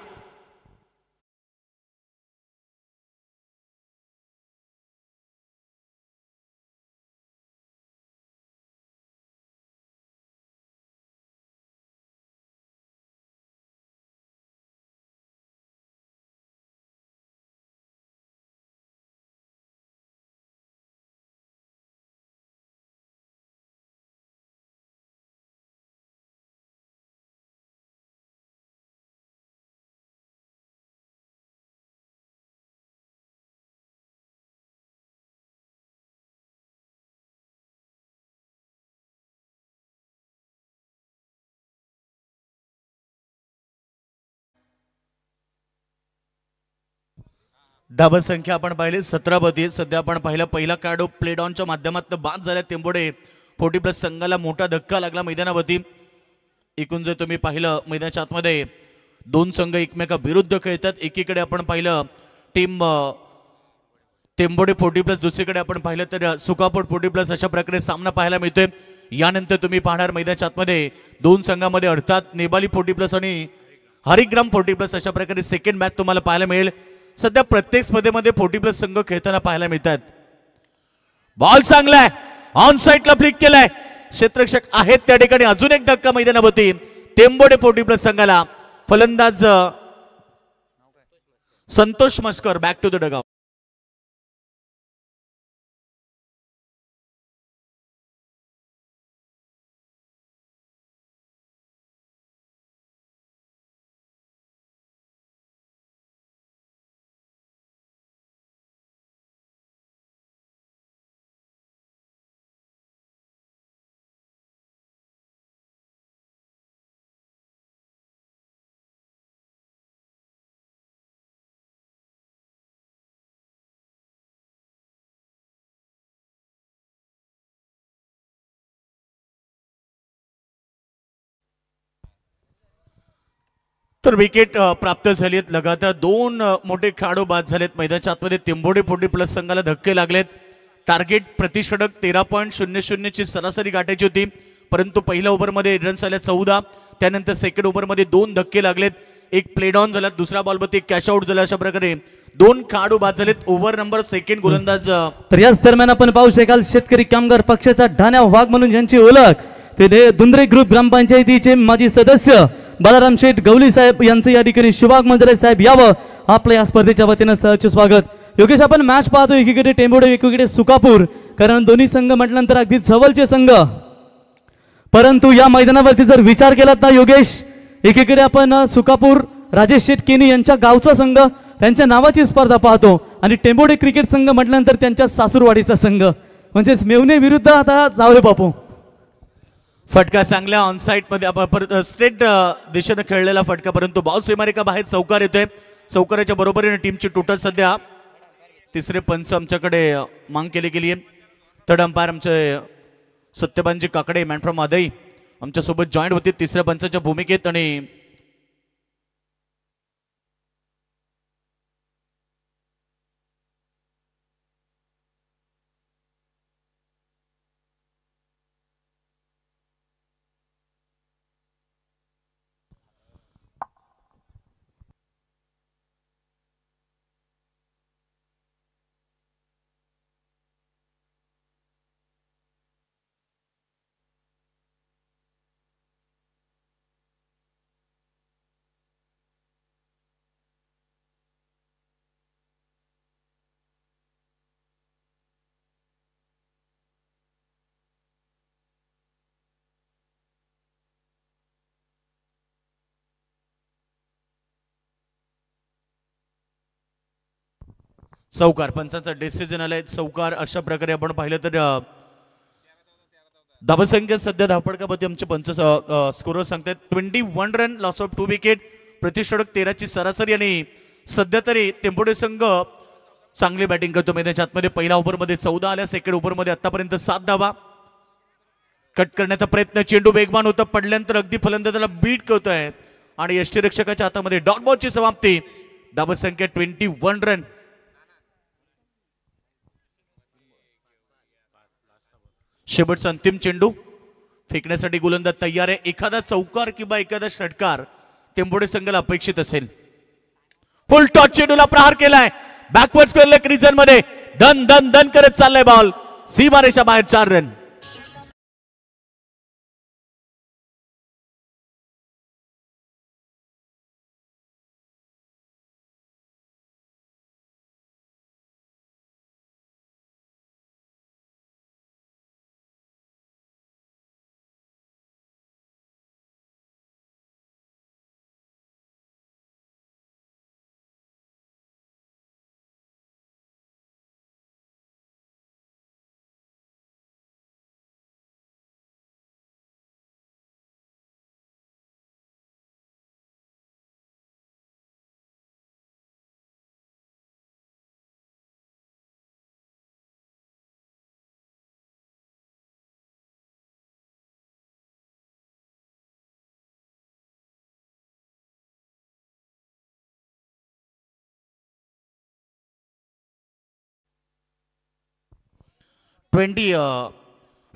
धाबा संख्या आपण पाहिली 17 सध्या आपण पाहिलं पहिला कार्ड प्लेड ऑनच्या माध्यमातून बाद झाल्या टेंबोडे फोर्टी प्लस संघाला मोठा धक्का लागला मैदानावरती. एकूण जर तुम्ही पाहिलं मैदानाच्या आतमध्ये 2 संघ एकमेका विरुद्ध खेळतात. एकीकडे आपण पाहिलं टीम टेंबोडे फोर्टी प्लस, दुसरीकडे आपण पाहिलं तर सुकापूर फोर्टी प्लस. अशा प्रकारे सामना पाहायला मिळतोय. यानंतर तुम्ही पाहणार मैदानाच्या आतमध्ये 2 संघामध्ये अर्थात नेबाली फोर्टी प्लस आणि हरिग्राम फोर्टी प्लस अशा प्रकारे सेकंड मॅच तुम्हाला पाहायला मिळेल. सध्या प्रत्येक स्पर्धेमध्ये फोर्टी प्लस संघ खेळताना पाहायला मिळतात. बॉल चांगला आहे, ऑन साइडला फ्लिक केलाय, क्षेत्ररक्षक आहेत त्या ठिकाणी. अजून एक धक्का मैदानावरती टेंबोडे फोर्टी प्लस संघाला. फलंदाज Santosh Maskar back to the dugout. तर विकेट प्राप्त झालीत. लगातार 2 मोठे खेळाडू बाद झालेत मैदानाच्या आतमध्ये. टेंबोडे फोर्टी प्लस संघाला धक्के लागलेत. टार्गेट प्रतिषटक 13.00 ची सरासरी गाठायची होती, परंतु पहिल्या ओव्हरमध्ये रन्स आल्या 14. त्यानंतर सेकंड ओव्हरमध्ये 2 धक्के लागलेत. एक प्लेड ऑन झाला, दुसरा बॉलवरती कॅश आउट झाला. अशा प्रकारे 2 खेळाडू बाद झालेत. ओव्हर नंबर सेकंड गोलंदाज. तर याच दरम्यान आपण पाहू शकाल शेतकरी कामगार पक्षाचा ढाण्या वाघ म्हणून ज्यांची ओळख ते दुंद्रे ग्रुप ग्रामपंचायतीचे माजी सदस्य बालाराम शेठ गवली साहेब यांचं या ठिकाणी शुभागमन साहेब यावं आपल्या या स्पर्धेच्या वतीनं सहर्ष स्वागत. योगेश, आपण मॅच पाहतो एकीकडे टेंबोडे एकीकडे सुकापूर, कारण दोन्ही संघ म्हटल्यानंतर अगदी जवळचे संघ. परंतु या मैदानावरती जर विचार केलात ना योगेश, एकीकडे आपण सुकापूर राजेश शेठ केनी यांच्या गावचा संघ, त्यांच्या नावाची स्पर्धा पाहतो, आणि टेंबोडे क्रिकेट संघ म्हटल्यानंतर त्यांच्या सासूरवाडीचा संघ म्हणजेच मेवणे विरुद्ध आता जावळे बापू. फटका चांगल्या ऑन साइड मध्ये स्ट्रेट दिशेने खेळलेला फटका, परंतु बॉल सीमारेखा बाहेर चौकार येतोय. चौकाराच्या बरोबरीने टीमची टोटल सध्या तिसरे पंच आमच्याकडे मांग केली गेली आहे. थर्ड अंपायर आमचे सत्यपानजी काकडे मॅन फ्रॉम मादई आमच्या सोबत जॉईंट होते तिसऱ्या पंचाच्या भूमिकेत. आणि चौकार पंचांचा डिसिजन आलाय चौकार. अशा प्रकारे आपण पाहिलं तर धावसंख्या सध्या धावपडकामध्ये आमचे पंच स्कोरर सांगतात 21 रन, लॉस ऑफ 2 विकेट, प्रतिषटक 13 ची सरासरी. आणि सध्या तरी टेंबोडे संघ चांगली बॅटिंग करतो मैदानाच्या आतमध्ये. पहिल्या ओव्हरमध्ये 14 आल्या, सेकंड ओव्हरमध्ये आतापर्यंत 7 धावा. कट करण्याचा प्रयत्न, चेंडू वेगवान होता, पडल्यानंतर अगदी फलंदाजाला बीट करतोय आणि यष्टीरक्षकाच्या हातामध्ये डॉट बॉलची समाप्ती. धावसंख्या 21 रन. शेवटचा अंतिम चेंडू फेकण्यासाठी गोलंदाज तयार आहे. एखादा चौकार किंवा एखादा षटकार टेंबोडे संघाला अपेक्षित असेल. फुल टॉच चेंडूला प्रहार केलाय. बॅकवर्ड स्क्वेअर लेग रिजन मध्ये धन धन धन करत चाललाय बॉल. सीमारेषा बाहेर 4 रन.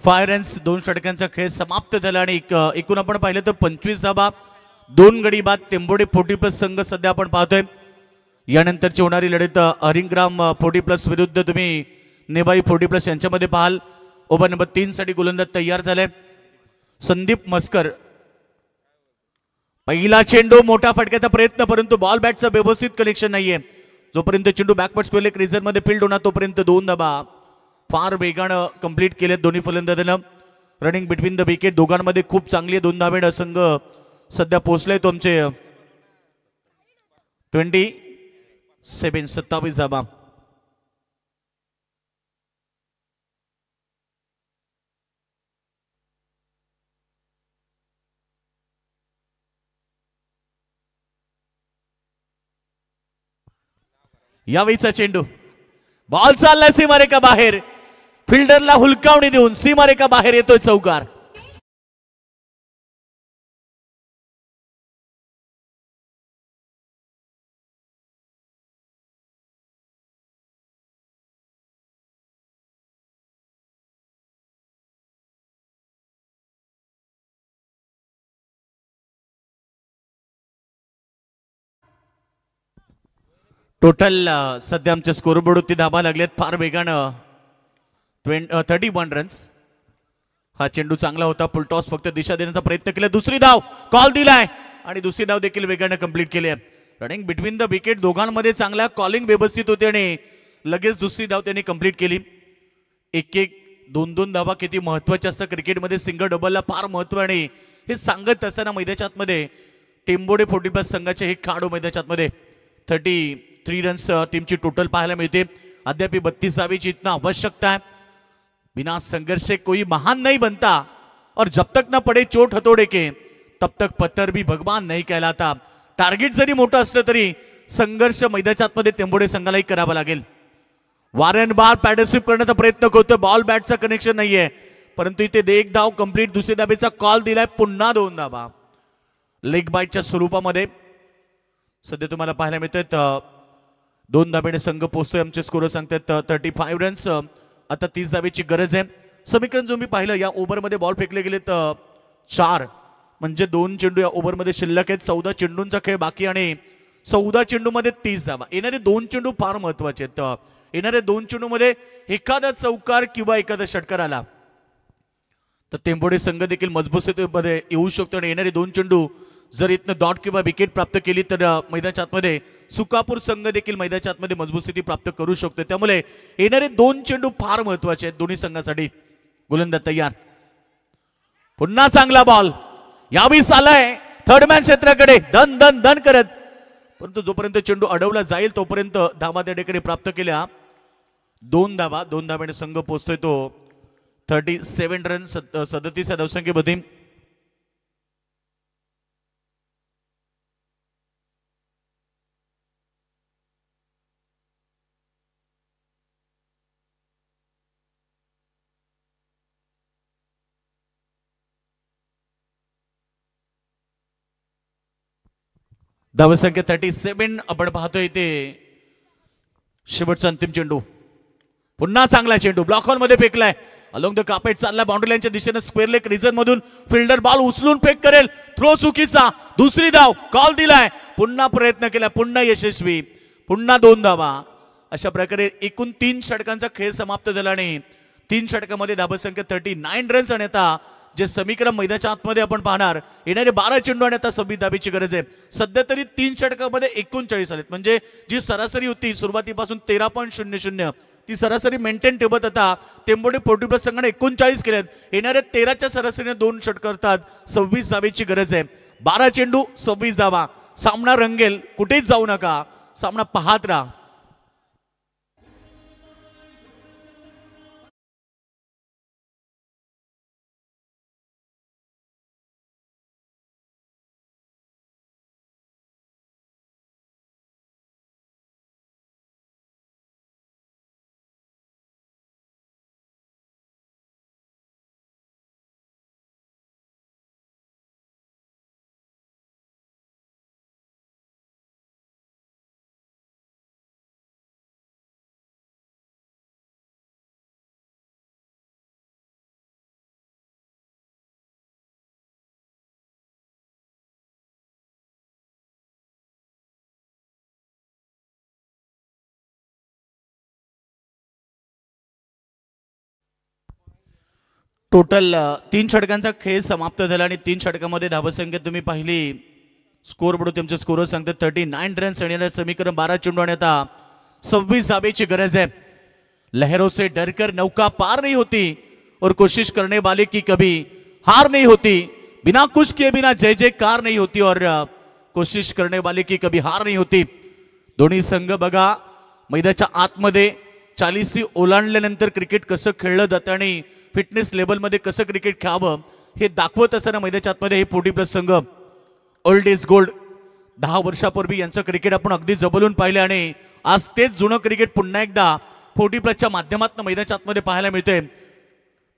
फाय रन्स 2 षटकांचा खेळ समाप्त झाला आणि एकूण आपण पाहिलं तर 25 धाबा 2 गडी बाद टेंबोडे 40+ संघ सध्या आपण पाहतोय. यानंतरची होणारी लढत हरिंग्राम 40+ विरुद्ध तुम्ही नेबाई 40+ यांच्यामध्ये पाहाल. ओव्हर नंबर 3 साठी गोलंदाज तयार झाले. संदीप मस्कर पहिला चेंडू मोठा फटक्याचा प्रयत्न परंतु बॉल बॅटचं व्यवस्थित कनेक्शन नाहीये. जोपर्यंत चेंडू बॅकवर्ड स्क्वेअर लेग रिजन मध्ये फील्ड होणार तोपर्यंत 2 धाबा फार वेगानं कंप्लीट केलेत दोन्ही फलंदाजांना. रनिंग बिटवीन द विकेट दोघांमध्ये खूप चांगली 2 धावेनं संघ सध्या पोहोचलाय तो आमचे 27 धाबा. यावेळीचा चेंडू बॉल चाललाय सीमारेखा बाहेर. फिल्डरला हुलकावणी देऊन सीमारेखा बाहेर येतोय चौकार. टोटल सध्या आमच्या स्कोरबोर्डवरती धाबा लागलेत फार वेगानं 31 रन्स. हा चेंडू चांगला होता. फुलटॉस फक्त दिशा देण्याचा प्रयत्न केला. दुसरी धाव कॉल दिलाय आणि दुसरी धाव देखील वेगानं कंप्लीट केली आहे. रनिंग बिटवीन द विकेट दोघांमध्ये चांगला कॉलिंग व्यवस्थित होते आणि लगेच दुसरी धाव त्यांनी कंप्लीट केली. 1-1 2-2 धावा किती महत्वाच्या असतात क्रिकेटमध्ये. सिंगल डबलला फार महत्व आणि हे सांगत असताना मैदानाच्या आतमध्ये टेंबोडे 40+ संघाचे हे खेळाडू मैदानाच्या आतमध्ये 33 रन्स टीमची टोटल पाहायला मिळते. अद्याप 32 धावे जीतना आवश्यकता है. बिना संघर्ष से कोई महान नहीं बनता और जब तक न पड़े चोट हथौड़े के तब तक पत्थर भी भगवान नहीं कहलाता. टार्गेट जरी मोठं असलं तरी संघर्ष मैदानाच्या आतमध्ये टेंबोडे संघालाही करावा लागेल. वारंवार पॅडल स्वीप करण्याचा प्रयत्न करतोय. बॉल बॅटचं कनेक्शन नाहीये परंतु इथे 1 धाव कंप्लीट. दुसऱ्या धावेचा कॉल दिलाय. पुन्हा 2 धावा लेग बाईटच्या स्वरूपामध्ये सध्या तुम्हाला पाहायला मिळतात. 2 धावेने संघ पोहोचतोय. आमचे स्कोर सांगतात 35 रन्स. आता 30 धावेची गरज आहे. समीकरण जो मी पाहिलं या ओव्हरमध्ये बॉल फेकले गेलेत 4 म्हणजे 2 चेंडू या ओव्हरमध्ये शिल्लक आहेत. 14 चेंडूंचा खेळ बाकी आणि 14 चेंडूमध्ये 30 धावा. येणारे 2 चेंडू फार महत्वाचे आहेत. येणाऱ्या 2 चेंडूमध्ये एखादा चौकार किंवा एखादा षटकार आला तर टेंबोडे संघ देखील मजबूतीमध्ये येऊ शकतो आणि येणारे 2 चेंडू जर इथनं डॉट किंवा विकेट प्राप्त केली तर मैदानाच्या आतमध्ये सुकापूर संघ देखील मैदानाच्या आतमध्ये मजबूत स्थिती प्राप्त करू शकतो. त्यामुळे येणारे 2 चेंडू फार महत्वाचे आहेत दोन्ही संघासाठी. गोलंदाज तयार. पुन्हा चांगला बॉल यावेळी आलाय थर्ड मॅन क्षेत्राकडे धन धन धन करत परंतु जोपर्यंत चेंडू अडवला जाईल तोपर्यंत धावा त्या ठिकाणी प्राप्त केल्या. 2 धावा 2 धावेने संघ पोहोचतोय तो 37 रन 37 या धावसंख्येमध्ये. धावसंख्या 37 आपण पाहतोय ते शेवटचा अंतिम चेंडू पुन्हा चांगला चेंडू ब्लॉक ऑन मध्ये फेकलाय अलोंग द कार्पेट चालला बाउंड्री लाईनच्या दिशेने स्क्वेअर लेग रिजन मधून फिल्डर बॉल उचलून फेक करेल थ्रो चुकीचा दुसरी धाव कॉल दिलाय पुन्हा प्रयत्न केला पुन्हा यशस्वी पुन्हा 2 धावा अशा प्रकारे एकूण 3 षटकांचा खेळ समाप्त झाला आणि 3 षटकामध्ये धावसंख्या 39 रन्स आणि आता जे समीकरण मैदानाच्या आतमध्ये आपण पाहणार येणारे 12 चेंडू आणि आता 26 धाबेची गरज आहे सध्या तरी 3 षटकामध्ये 39 आलेत म्हणजे जी सरासरी होती सुरुवातीपासून 13.00 ती सरासरी मेंटेन ठेवत आता टेंबोडे 40+ संघाने 39 केलेत येणाऱ्या 13च्या सरासरीने 2 षटक करतात 26 धावेची गरज आहे 12 चेंडू 26 धावा सामना रंगेल कुठेच जाऊ नका सामना पाहत राहा टोटल 3 षटकांचा खेळ समाप्त झाला आणि 3 षटकामध्ये धावसंख्या तुम्ही पाहिली स्कोर बोर्ड तुमचे स्कोर सांगते 39 रन्स आणि समीकरण 12 चेंडू आणि आता 26 धावेची गरज है लहरों से डरकर नौका पार नहीं होती और कोशिश करने वाले की कभी हार नहीं होती बिना कुछ किए बिना जय जयकार नहीं होती और कोशिश करने वाले की कभी हार नहीं होती दोन्ही संघ बघा मैदानाच्या आतमध्ये 40 ओलांडल्यानंतर क्रिकेट कसं खेळलं जातं आणि फिटनेस लेवल मध्ये कसं क्रिकेट खेळावं हे दाखवत असताना मैदानाच्या आतमध्ये हे 40+ संघ ओल्ड इज गोल्ड 10 वर्षापूर्वी यांचं क्रिकेट आपण अगदी जबलून पाहिले आणि आज तेच जुनं क्रिकेट पुन्हा एकदा 40+ माध्यमातून मैदानाच्या आतमध्ये पाहायला मिळते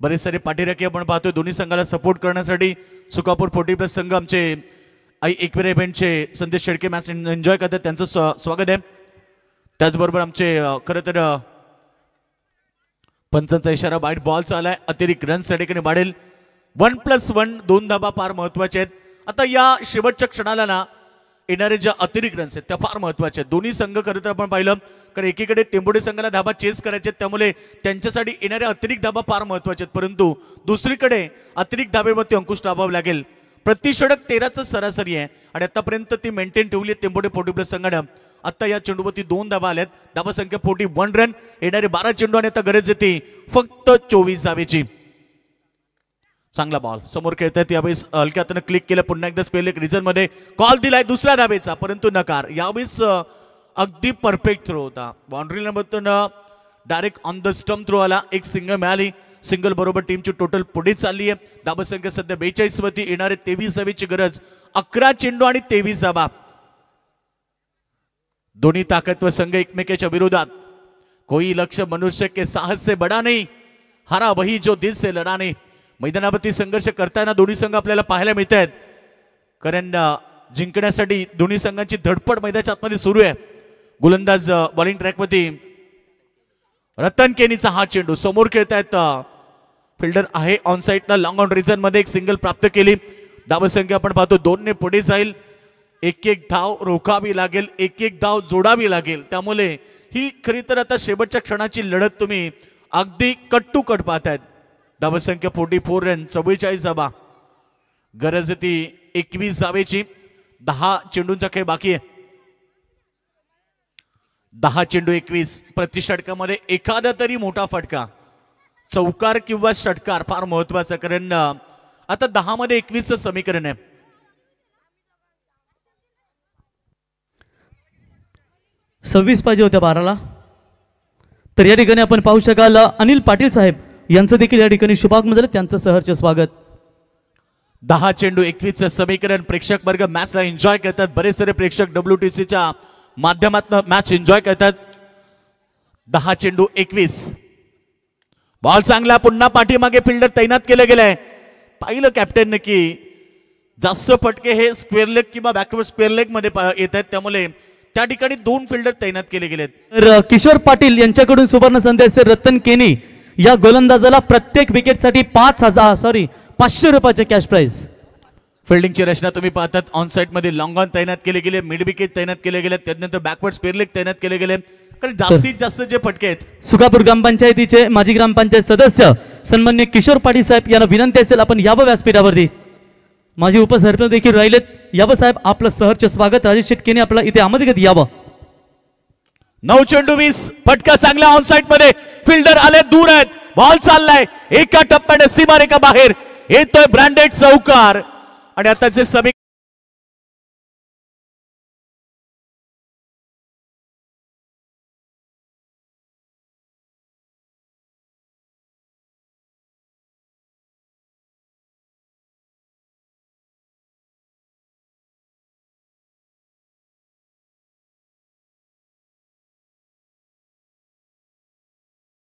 बरेच सारे पाठीराखे आपण पाहतोय दोन्ही संघाला सपोर्ट करण्यासाठी सुकापूर 40+ संघ आमचे आई एकविरा इव्हेंटचे संदेश शेळके मॅच एन्जॉय करतात त्यांचं स्वागत आहे त्याचबरोबर आमचे खरं तर पंचांचा इशारा वाईट बॉल चालाय अतिरिक्त रन्स त्या ठिकाणी वाढेल 1+1 2 धाबा फार महत्वाचे आहेत आता या शेवटच्या क्षणाला ना येणारे ज्या अतिरिक्त रन्स आहेत त्या फार महत्वाचे आहेत दोन्ही संघ खरं तर आपण पाहिलं कारण एकीकडे टेंबोडे संघाला धाबा चेस करायचे आहेत त्यामुळे त्यांच्यासाठी येणारे अतिरिक्त धाबा फार महत्वाचे आहेत परंतु दुसरीकडे अतिरिक्त धाब्यावरती अंकुश लावावा लागेल प्रति षटक 13चं सरासरी आहे आणि आतापर्यंत ती मेंटेन ठेवली आहे टेंबोडे 40+ संघाने आता या चेंडूवरती 2 धाबा आल्यात धाबा संख्या 41 रन येणारे 12 चेंडू आणि आता गरज येते फक्त 24 धावेची चांगला बॉल समोर खेळतात यावेळेस हलक्या हाताने क्लिक केलं पुन्हा एकदा स्पेल एक रिजन मध्ये कॉल दिलाय दुसऱ्या धावेचा परंतु नकार यावेळेस अगदी परफेक्ट थ्रो होता बाउंड्री लाईनमधून direct on the stump throw आला एक सिंगल मिळाली सिंगल बरोबर टीमची टोटल पुढे चालली आहे धाबा संख्या सध्या 42 वरती येणारे 23 धावेची गरज 11 चेंडू आणि 23 धाबा दोन्ही ताकदवर संघ एकमेकाच्या विरोधात कोई लक्ष्य मनुष्य के साहस से बड़ा नहीं हरा वही जो दिल से लढा नहीं मैदानावरती संघर्ष करताना दोन्ही संघ आपल्याला पाहायला मिळत आहेत कारण जिंकण्यासाठी दोन्ही संघांची धडपड मैदानाच्या आतमध्ये सुरू आहे गोलंदाज बॉलिंग ट्रॅकवरती रतन केनीचा हा चेंडू समोर खेळतायत फिल्डर आहे ऑन साइडला लॉंग ऑन रिजन मध्ये एक सिंगल प्राप्त केली धावसंख्या आपण पाहतो 2 ने पुढे जाईल एक धाव रोखावी लागेल एक धाव जोडावी लागेल त्यामुळे ही खरी तर आता शेवटच्या क्षणाची लढत तुम्ही अगदी कट टू कट पाहतायत धावसंख्या 44 रन 44 धावा गरज ती 21 धावेची 10 चेंडूंचा खेळ बाकी आहे 10 चेंडू 21 प्रति षटकामध्ये एखादा तरी मोठा फटका चौकार किंवा षटकार फार महत्वाचा कारण आता 10 मध्ये 21चं समीकरण आहे 26 पाहिजे होत्या 12ला तर या ठिकाणी आपण पाहू शकाल अनिल पाटील साहेब यांचं देखील या ठिकाणी शुभागमन झालं त्यांचं सहर्ष स्वागत 10 चेंडू 21चं समीकरण प्रेक्षक वर्ग मॅचला एन्जॉय करतात बरेच सारे प्रेक्षक WTCच्या माध्यमातून मॅच एन्जॉय करतात 10 चेंडू 21 बॉल चांगला पुन्हा पाठीमागे फिल्डर तैनात केलं गेलंय पाहिलं कॅप्टनने की जास्त फटके हे स्क्वेअर लेग किंवा बॅकवर्ड स्क्वेअर लेग मध्ये येत आहेत, त्यामुळे त्या ठिकाणी 2 फिल्डर तैनात केले गेलेत. तर किशोर पाटील यांच्याकडून सुवर्ण संदेश रतन केनी या गोलंदाजाला प्रत्येक विकेटसाठी 500 रुपयाचे कॅश प्राइज. फिल्डिंगची रचना तुम्ही पाहतात. ऑन साइड मध्ये लॉंग ऑन तैनात केले गेले, मिड विकेट तैनात केले गेले, त्यानंतर बॅकवर्ड स्क्वेअर लेग तैनात केले गेले. कारण जास्तीत जास्त जे फटके आहेत सुकापूर ग्रामपंचायतीचे माजी ग्रामपंचायत सदस्य सन्माननीय किशोर पाटील साहेब यांना विनंती असेल आपण यावं व्यासपीठावरती. माजी उपसरपंच देखील राहिलेत. यावं साहेब, आपलं सहर्ष स्वागत. राजेश शेटकेने आपला इथे आमंत्रित यावं. 9 चेंडू 20. फटका चांगला ऑन साइड मध्ये, फिल्डर आले, दूर आहेत, बॉल चाललाय एका टप्प्याने सीमारेखा बाहेर येतोय ब्रँडेड चौकार. आणि आताचे समीकरण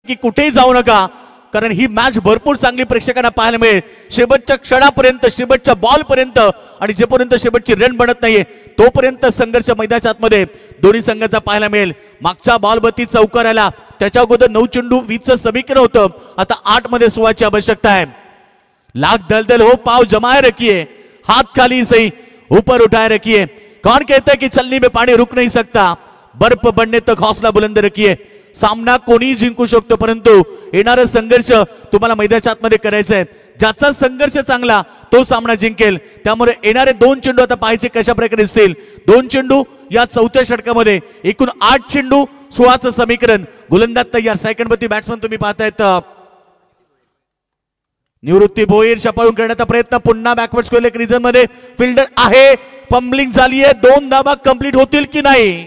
की कुठेही जाऊ नका, कारण ही मॅच भरपूर चांगली प्रेक्षकांना पाहायला मिळेल. शेवटच्या क्षणापर्यंत, शेवटच्या बॉल पर्यंत आणि जेपर्यंत शेवटची रन बनत नाहीये तोपर्यंत संघर्ष मैदानाच्या आतमध्ये दोन्ही संघाचा पाहायला मिळेल. मागच्या बॉलवरती चौकार आला, त्याच्या अगोदर 9 चेंडू 20चं समीकरण होतं. आता 8 मध्ये सुवाची आवश्यकता है. लाख दलदल हो पाव जमाए रखिए, हाथ खाली सही ऊपर उठाए रखिए. कौन कहता है कि चलने में पानी रुक नहीं सकता, बर्फ बनने तक हौसला बुलंद रखिए. सामना कोणी जिंकू शकतो, परंतु येणारा संघर्ष तुम्हाला मैदानाच्या आतमध्ये करायचा आहे. ज्याचा संघर्ष चांगला तो सामना जिंकेल. त्यामुळे येणारे 2 चेंडू आता पाहायचे कशा प्रकारे दिसतील. 2 चेंडू या 4थ्या षटकामध्ये, एकूण 8 चेंडू 16चं समीकरण. गोलंदाज तयार. सेकंडवरती बॅट्समन तुम्ही पाहतायत निवृत्ती भोईर. छपाळून करण्याचा प्रयत्न, पुन्हा बॅकवर्ड स्क्वेअर लेग रिजन मध्ये फिल्डर आहे, पंबलिंग झाली आहे. 2 धाबा कंप्लीट होतील की नाही,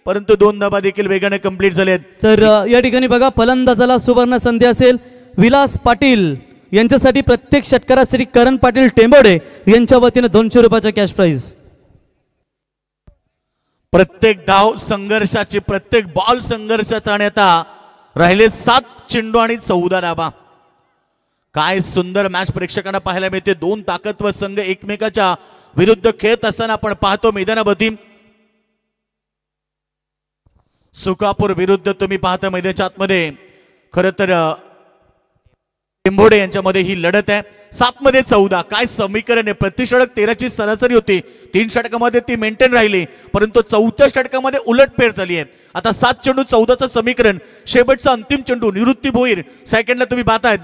परंतु 2 धाबा देखील वेगाने कंप्लीट झालेत. तर या ठिकाणी बघा, फलंदाजाला सुवर्ण संधी असेल. विलास पाटील यांच्यासाठी प्रत्येक षटकारासाठी करण पाटील टेंबोडे यांच्या वतीने 200 रुपयाचा कॅश प्राइज. प्रत्येक धाव संघर्षाची, प्रत्येक बॉल संघर्षाचा. आणि आता राहिले 7 चेंडू आणि 14 धाबा. काय सुंदर मॅच प्रेक्षकांना पाहायला मिळते. 2 ताकदवर संघ एकमेकाच्या विरुद्ध खेळत असताना आपण पाहतो मैदानामध्ये. सुकापूर विरुद्ध तुम्ही पाहता मैदानाच्या आतमध्ये खरं तर टेंबोडे यांच्यामध्ये ही लढत आहे. 7 मध्ये 14. काय समीकरण आहे. प्रति षटक 13ची सरासरी होती. 3 षटकामध्ये ती मेंटेन राहिली, परंतु 4थ्या षटकामध्ये उलटफेर झाली आहे. आता 7 चेंडू 14चं समीकरण. शेवटचा अंतिम चेंडू निवृत्ती भोईर. सेकंडला तुम्ही पाहतायत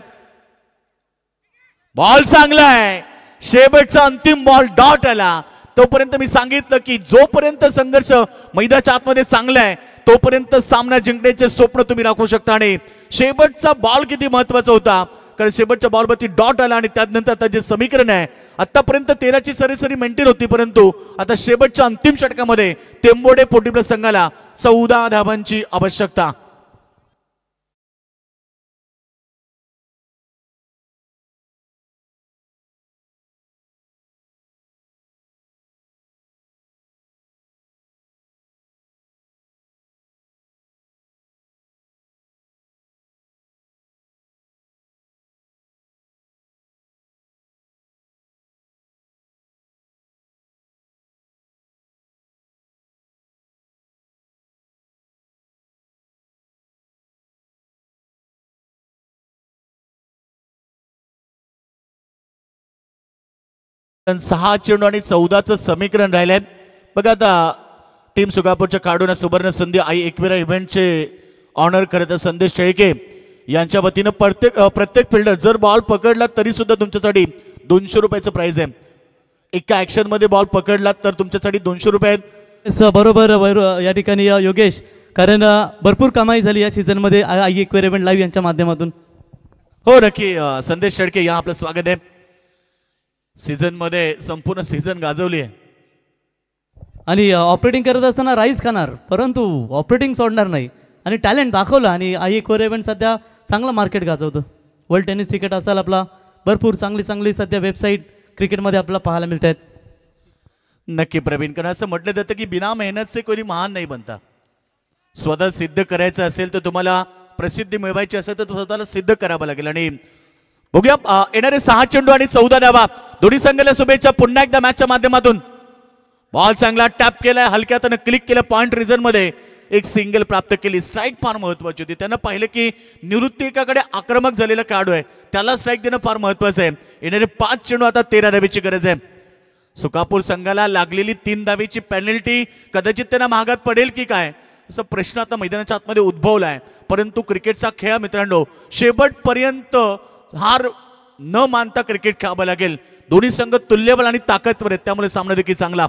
बॉल चांगला आहे, शेवटचा अंतिम बॉल डॉट आला. तोपर्यंत मी सांगितलं की जोपर्यंत संघर्ष मैदानाच्या आतमध्ये चांगला आहे तोपर्यंत सामना जिंकण्याचे स्वप्न तुम्ही राखू शकता. आणि शेवटचा बॉल किती महत्वाचा होता, कारण शेवटच्या बॉलवरती डॉट आला. आणि त्यानंतर आता जे समीकरण आहे, आतापर्यंत 13ची सरासरी मेंटेन होती, परंतु आता शेवटच्या अंतिम षटकामध्ये टेंबोडे पोटीप्लस संघाला 14 धावांची आवश्यकता. पण 6 चेंडू आणि 14चं समीकरण राहिलंय. बघा आता टीम सुकापूरच्या खेळाडूंना सुवर्ण संधी आई एकविरा इव्हेंटचे ऑनर करत संदेश शेळके यांच्या वतीनं प्रत्येक फिल्डर जर बॉल पकडला तरी सुद्धा तुमच्यासाठी 200 रुपयाचं प्राइज आहे. एका ऍक्शन मध्ये बॉल पकडला तर तुमच्यासाठी 200 रुपये आहेत. बरोबर या ठिकाणी योगेश, कारण भरपूर कमाई झाली या सीझन मध्ये आई एकविरा इव्हेंट लाईव्ह यांच्या माध्यमातून. हो नक्की. संदेश शेळके या आपलं स्वागत आहे. सीझन मध्ये संपूर्ण सीझन गाजवली आहे आणि ऑपरेटिंग करत असताना राईस खाणार, परंतु ऑपरेटिंग सोडणार नाही आणि टॅलेंट दाखवलं. आणि आई एकविरा इव्हेंट सध्या चांगला मार्केट गाजवतं. वर्ल्ड टेनिस क्रिकेट असाल आपला, भरपूर चांगली सध्या वेबसाईट क्रिकेटमध्ये आपल्याला पाहायला मिळत आहेत. नक्की प्रवीण, कारण असं म्हटलं जातं की बिना मेहनत से कोणी महान नाही बनता. स्वतः सिद्ध करायचं असेल तर तुम्हाला प्रसिद्धी मिळवायची असेल तर स्वतःला सिद्ध करावं लागेल. आणि बघूया येणारे 6 चेंडू आणि 14 धावा. दोन्ही संघाला शुभेच्छा पुन्हा एकदा मॅचच्या माध्यमातून. बॉल चांगला टॅप केलाय, हलक्या हाताने क्लिक केलं, पॉइंट रिझन मध्ये एक सिंगल प्राप्त केली. स्ट्राईक फार महत्वाची होती. त्यानं पाहिलं की निवृत्ती एकाकडे आक्रमक झालेला खेळाडू आहे, त्याला स्ट्राईक देणं फार महत्वाचं आहे. येणारे 5 चेंडू आता 13 धावेची गरज आहे. सुकापूर संघाला लागलेली 3 धावेची पेनल्टी कदाचित त्यांना महागात पडेल की काय असा प्रश्न आता मैदानाच्या आतमध्ये उद्भवलाय. परंतु क्रिकेटचा खेळ मित्रांनो शेवटपर्यंत हार न मानता क्रिकेट खेळावं लागेल. दोन्ही संघ तुल्यबळ आणि ताकदवर आहेत, त्यामुळे सामना देखील चांगला.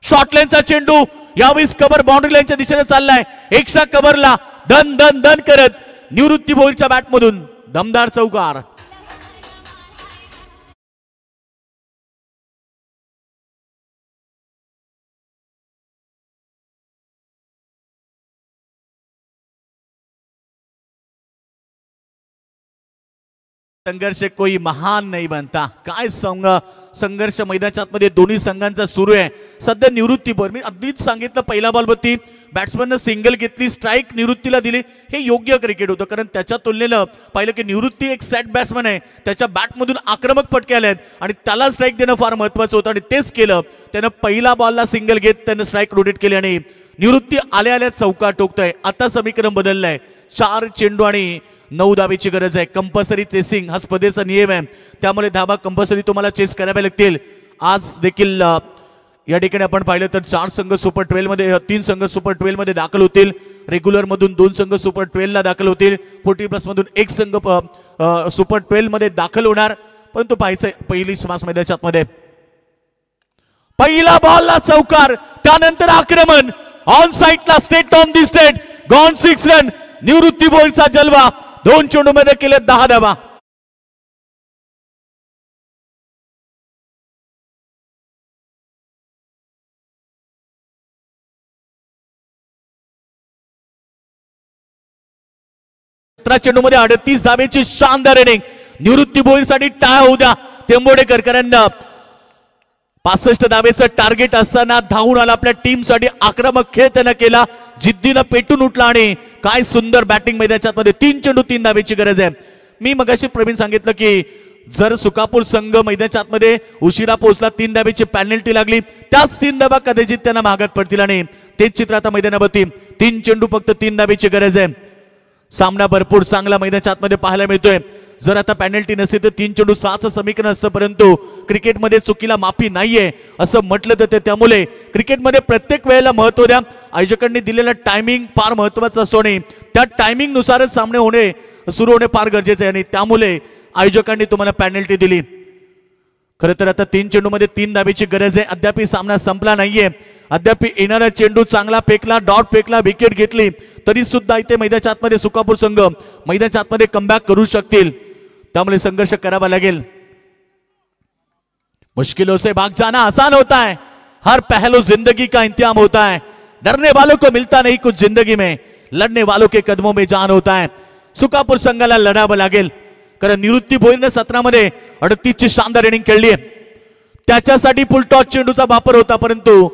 शॉर्ट लाईनचा चेंडू यावेळेस कव्हर बाउंड्री लाईनच्या दिशेने चाललाय. एक्स्ट्रा कव्हरला दन दन दन करत निवृत्ती भोईरच्या बॅटमधून दमदार चौकार. संघर्ष कोई महान नाही बनता. काय संघर्ष मैदानाच्या आतमध्ये दोन्ही संघांचा सुरू आहे. सध्या निवृत्ती भोईर मी अगदीच सांगितलं पहिला बॉलवरती बॅट्समननं सिंगल घेतली, स्ट्राईक निवृत्तीला दिली, हे योग्य क्रिकेट होतं. कारण त्याच्या तुलनेनं पाहिलं की निवृत्ती एक सेट बॅट्समन आहे, त्याच्या बॅटमधून आक्रमक फटके आले आहेत आणि त्याला स्ट्राईक देणं फार महत्वाचं होतं आणि तेच केलं. त्यानं पहिला बॉलला सिंगल घेत त्यानं स्ट्राईक रोटेट केली आणि निवृत्ती आल्या आल्या चौका टोकतोय. आता समीकरण बदललंय. 4 चेंडू आणि 9 धावेची गरज आहे. कंपल्सरी चेसिंग हा स्पर्धेचा नियम आहे, त्यामुळे धावा कंपल्सरी तुम्हाला चेस कराव्या लागतील. आज देखील या ठिकाणी आपण पाहिलं तर 4 संघ सुपर 12 मध्ये, 3 संघ सुपर 12 मध्ये दाखल होतील. रेग्युलर मधून 2 संघ सुपर 12 ला दाखल होतील. 40+ मधून 1 संघ सुपर 12 मध्ये दाखल होणार. परंतु पाहायचंय पहिली समास मैदानाच्या आतमध्ये पहिला बॉलला चौकार, त्यानंतर आक्रमण ऑन साइडला straight on the straight gone 6 run. Nivrutti भोईरचा जलवा 2 चेंडूमध्ये केले 10 धावा. चेंडूमध्ये 38 धावेची शानदार इनिंग. निवृत्ती भोईरसाठी टाळ्या होऊ द्या. टेंबोडेकरांना 65 धावेचं टार्गेट असताना धावून आला. आपल्या टीमसाठी आक्रमक खेळ त्यानं केला, जिद्दीनं पेटून उठला आणि काय सुंदर बॅटिंग मैदानाच्या मध्ये. 3 चेंडू 3 धावेची गरज आहे. मी मगाशी प्रवीण सांगितलं की जर सुकापूर संघ मैदानाच्या आतमध्ये उशिरा पोहोचला, 3 धावेची पेनल्टी लागली, त्याच 3 धावा कदाचित त्यांना महागात पडतील आणि तेच चित्र आता मैदानावरती. 3 चेंडू फक्त 3 धावेची गरज आहे. सामना भरपूर चांगला मैदानाच्या आतमध्ये पाहायला मिळतोय. जर आता पेनल्टी नसते तर 3 चेंडू 6चं समीकरण असतं, परंतु क्रिकेटमध्ये चुकीला माफी नाहीये असं म्हटलं जातं. त्यामुळे क्रिकेटमध्ये प्रत्येक वेळेला महत्व द्या. आयोजकांनी दिलेला टायमिंग फार महत्वाचा असतो आणि त्या टायमिंग नुसारच सामने सुरू होणे फार गरजेचं आहे आणि त्यामुळे आयोजकांनी तुम्हाला पेनल्टी दिली. खरं तर आता 3 चेंडूमध्ये 3 धावेची गरज आहे. अद्याप सामना संपला नाहीये. अद्याप येणारा चेंडू चांगला फेकला, डॉट फेकला, विकेट घेतली तरी सुद्धा इथे मैदानाच्या आतमध्ये सुकापूर संघ मैदानाच्या आतमध्ये कमबॅक करू शकतील. त्यामुळे संघर्ष करावा लागेल. मुश्किलों से भाग जाना आसान होता है, हर पहलू जिंदगी का इंतजाम होता है. डरने वालों को मिलता नहीं कुछ जिंदगी में, लड़ने वालों के कदमों में जान होता है. सुकापूर संघाला लढावं लागेल. कारण निवृत्ती भोईरने 17 मध्ये 38 ची शानदार इनिंग खेळली आहे. त्याच्यासाठी फुल टॉस चेंडूचा वापर होता, परंतु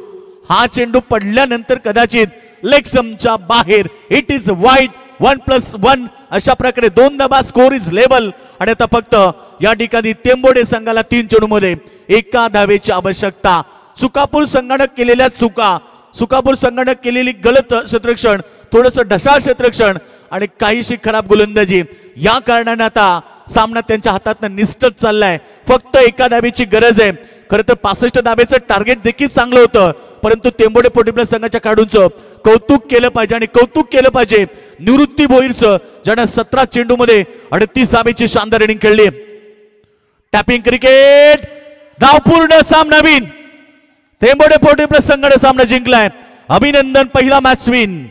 हा चेंडू पडल्यानंतर कदाचित लेग स्टंपच्या बाहेर. It is wide. 1+1 अशा प्रकारे 2 धावा. स्कोर इज लेवल आणि आता फक्त या ठिकाणी टेंबोडे संघाला 3 चेंडूमध्ये 1 धावेची आवश्यकता. सुकापूर संघानं केलेल्या चुका, सुकापूर संघानं केलेली गलत क्षेत्ररक्षण, थोडंसं ढसाळ क्षेत्ररक्षण आणि काहीशी खराब गोलंदाजी या कारणाने आता सामना त्यांच्या हातातनं निसटत चाललाय. फक्त 1 धावेची गरज आहे. खरं तर 65 धावेचं टार्गेट देखील चांगलं होतं, परंतु टेंबोडे 40+ संघाच्या खेळाडूंचं कौतुक केलं पाहिजे आणि कौतुक केलं पाहिजे निवृत्ती भोईरचं, ज्यानं 17 चेंडूमध्ये 38 धावेची शानदार इनिंग खेळली. Tapping cricket, धावपूर्ण सामनावीन. टेंबोडे 40+ संघाने सामना जिंकलाय. अभिनंदन, पहिला मॅच विन.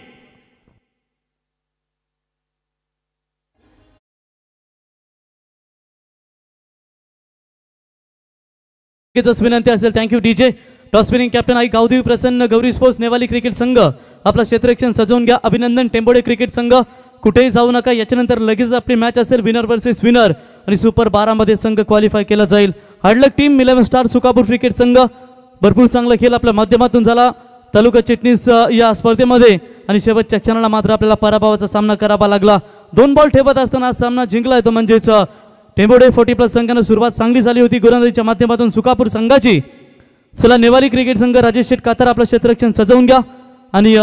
विनंती असेल. Thank you DJ. Toss spinning captain आई गावदेवी प्रसन्न, गौरी स्पोर्ट्स, नेवाली क्रिकेट संघ आपला क्षेत्ररक्षण सजवून घ्या. अभिनंदन टेंबोडे क्रिकेट संघ, कुठेही जाऊ नका. याच्यानंतर लगेच आपली मॅच असेल विनर वर्सेस विनर आणि सुपर 12 मध्ये संघ क्वालिफाय केला जाईल. हार्डलक टीम 11 स्टार सुकापूर क्रिकेट संघ. भरपूर चांगला खेळ आपल्या माध्यमातून झाला तालुका चिटणीस या स्पर्धेमध्ये आणि शेवटच्या क्षणाला मात्र आपल्याला पराभवाचा सामना करावा लागला. 2 बॉल ठेवत असताना सामना जिंकला तो म्हणजेच टेंबोडे 40+ संघानं सुरुवात चांगली झाली होती गोलंदाजीच्या माध्यमातून सुकापूर संघाची. चला नेवारी क्रिकेट संघ राजेश शेठ कातर आपलं क्षेत्ररक्षण सजवून घ्या आणि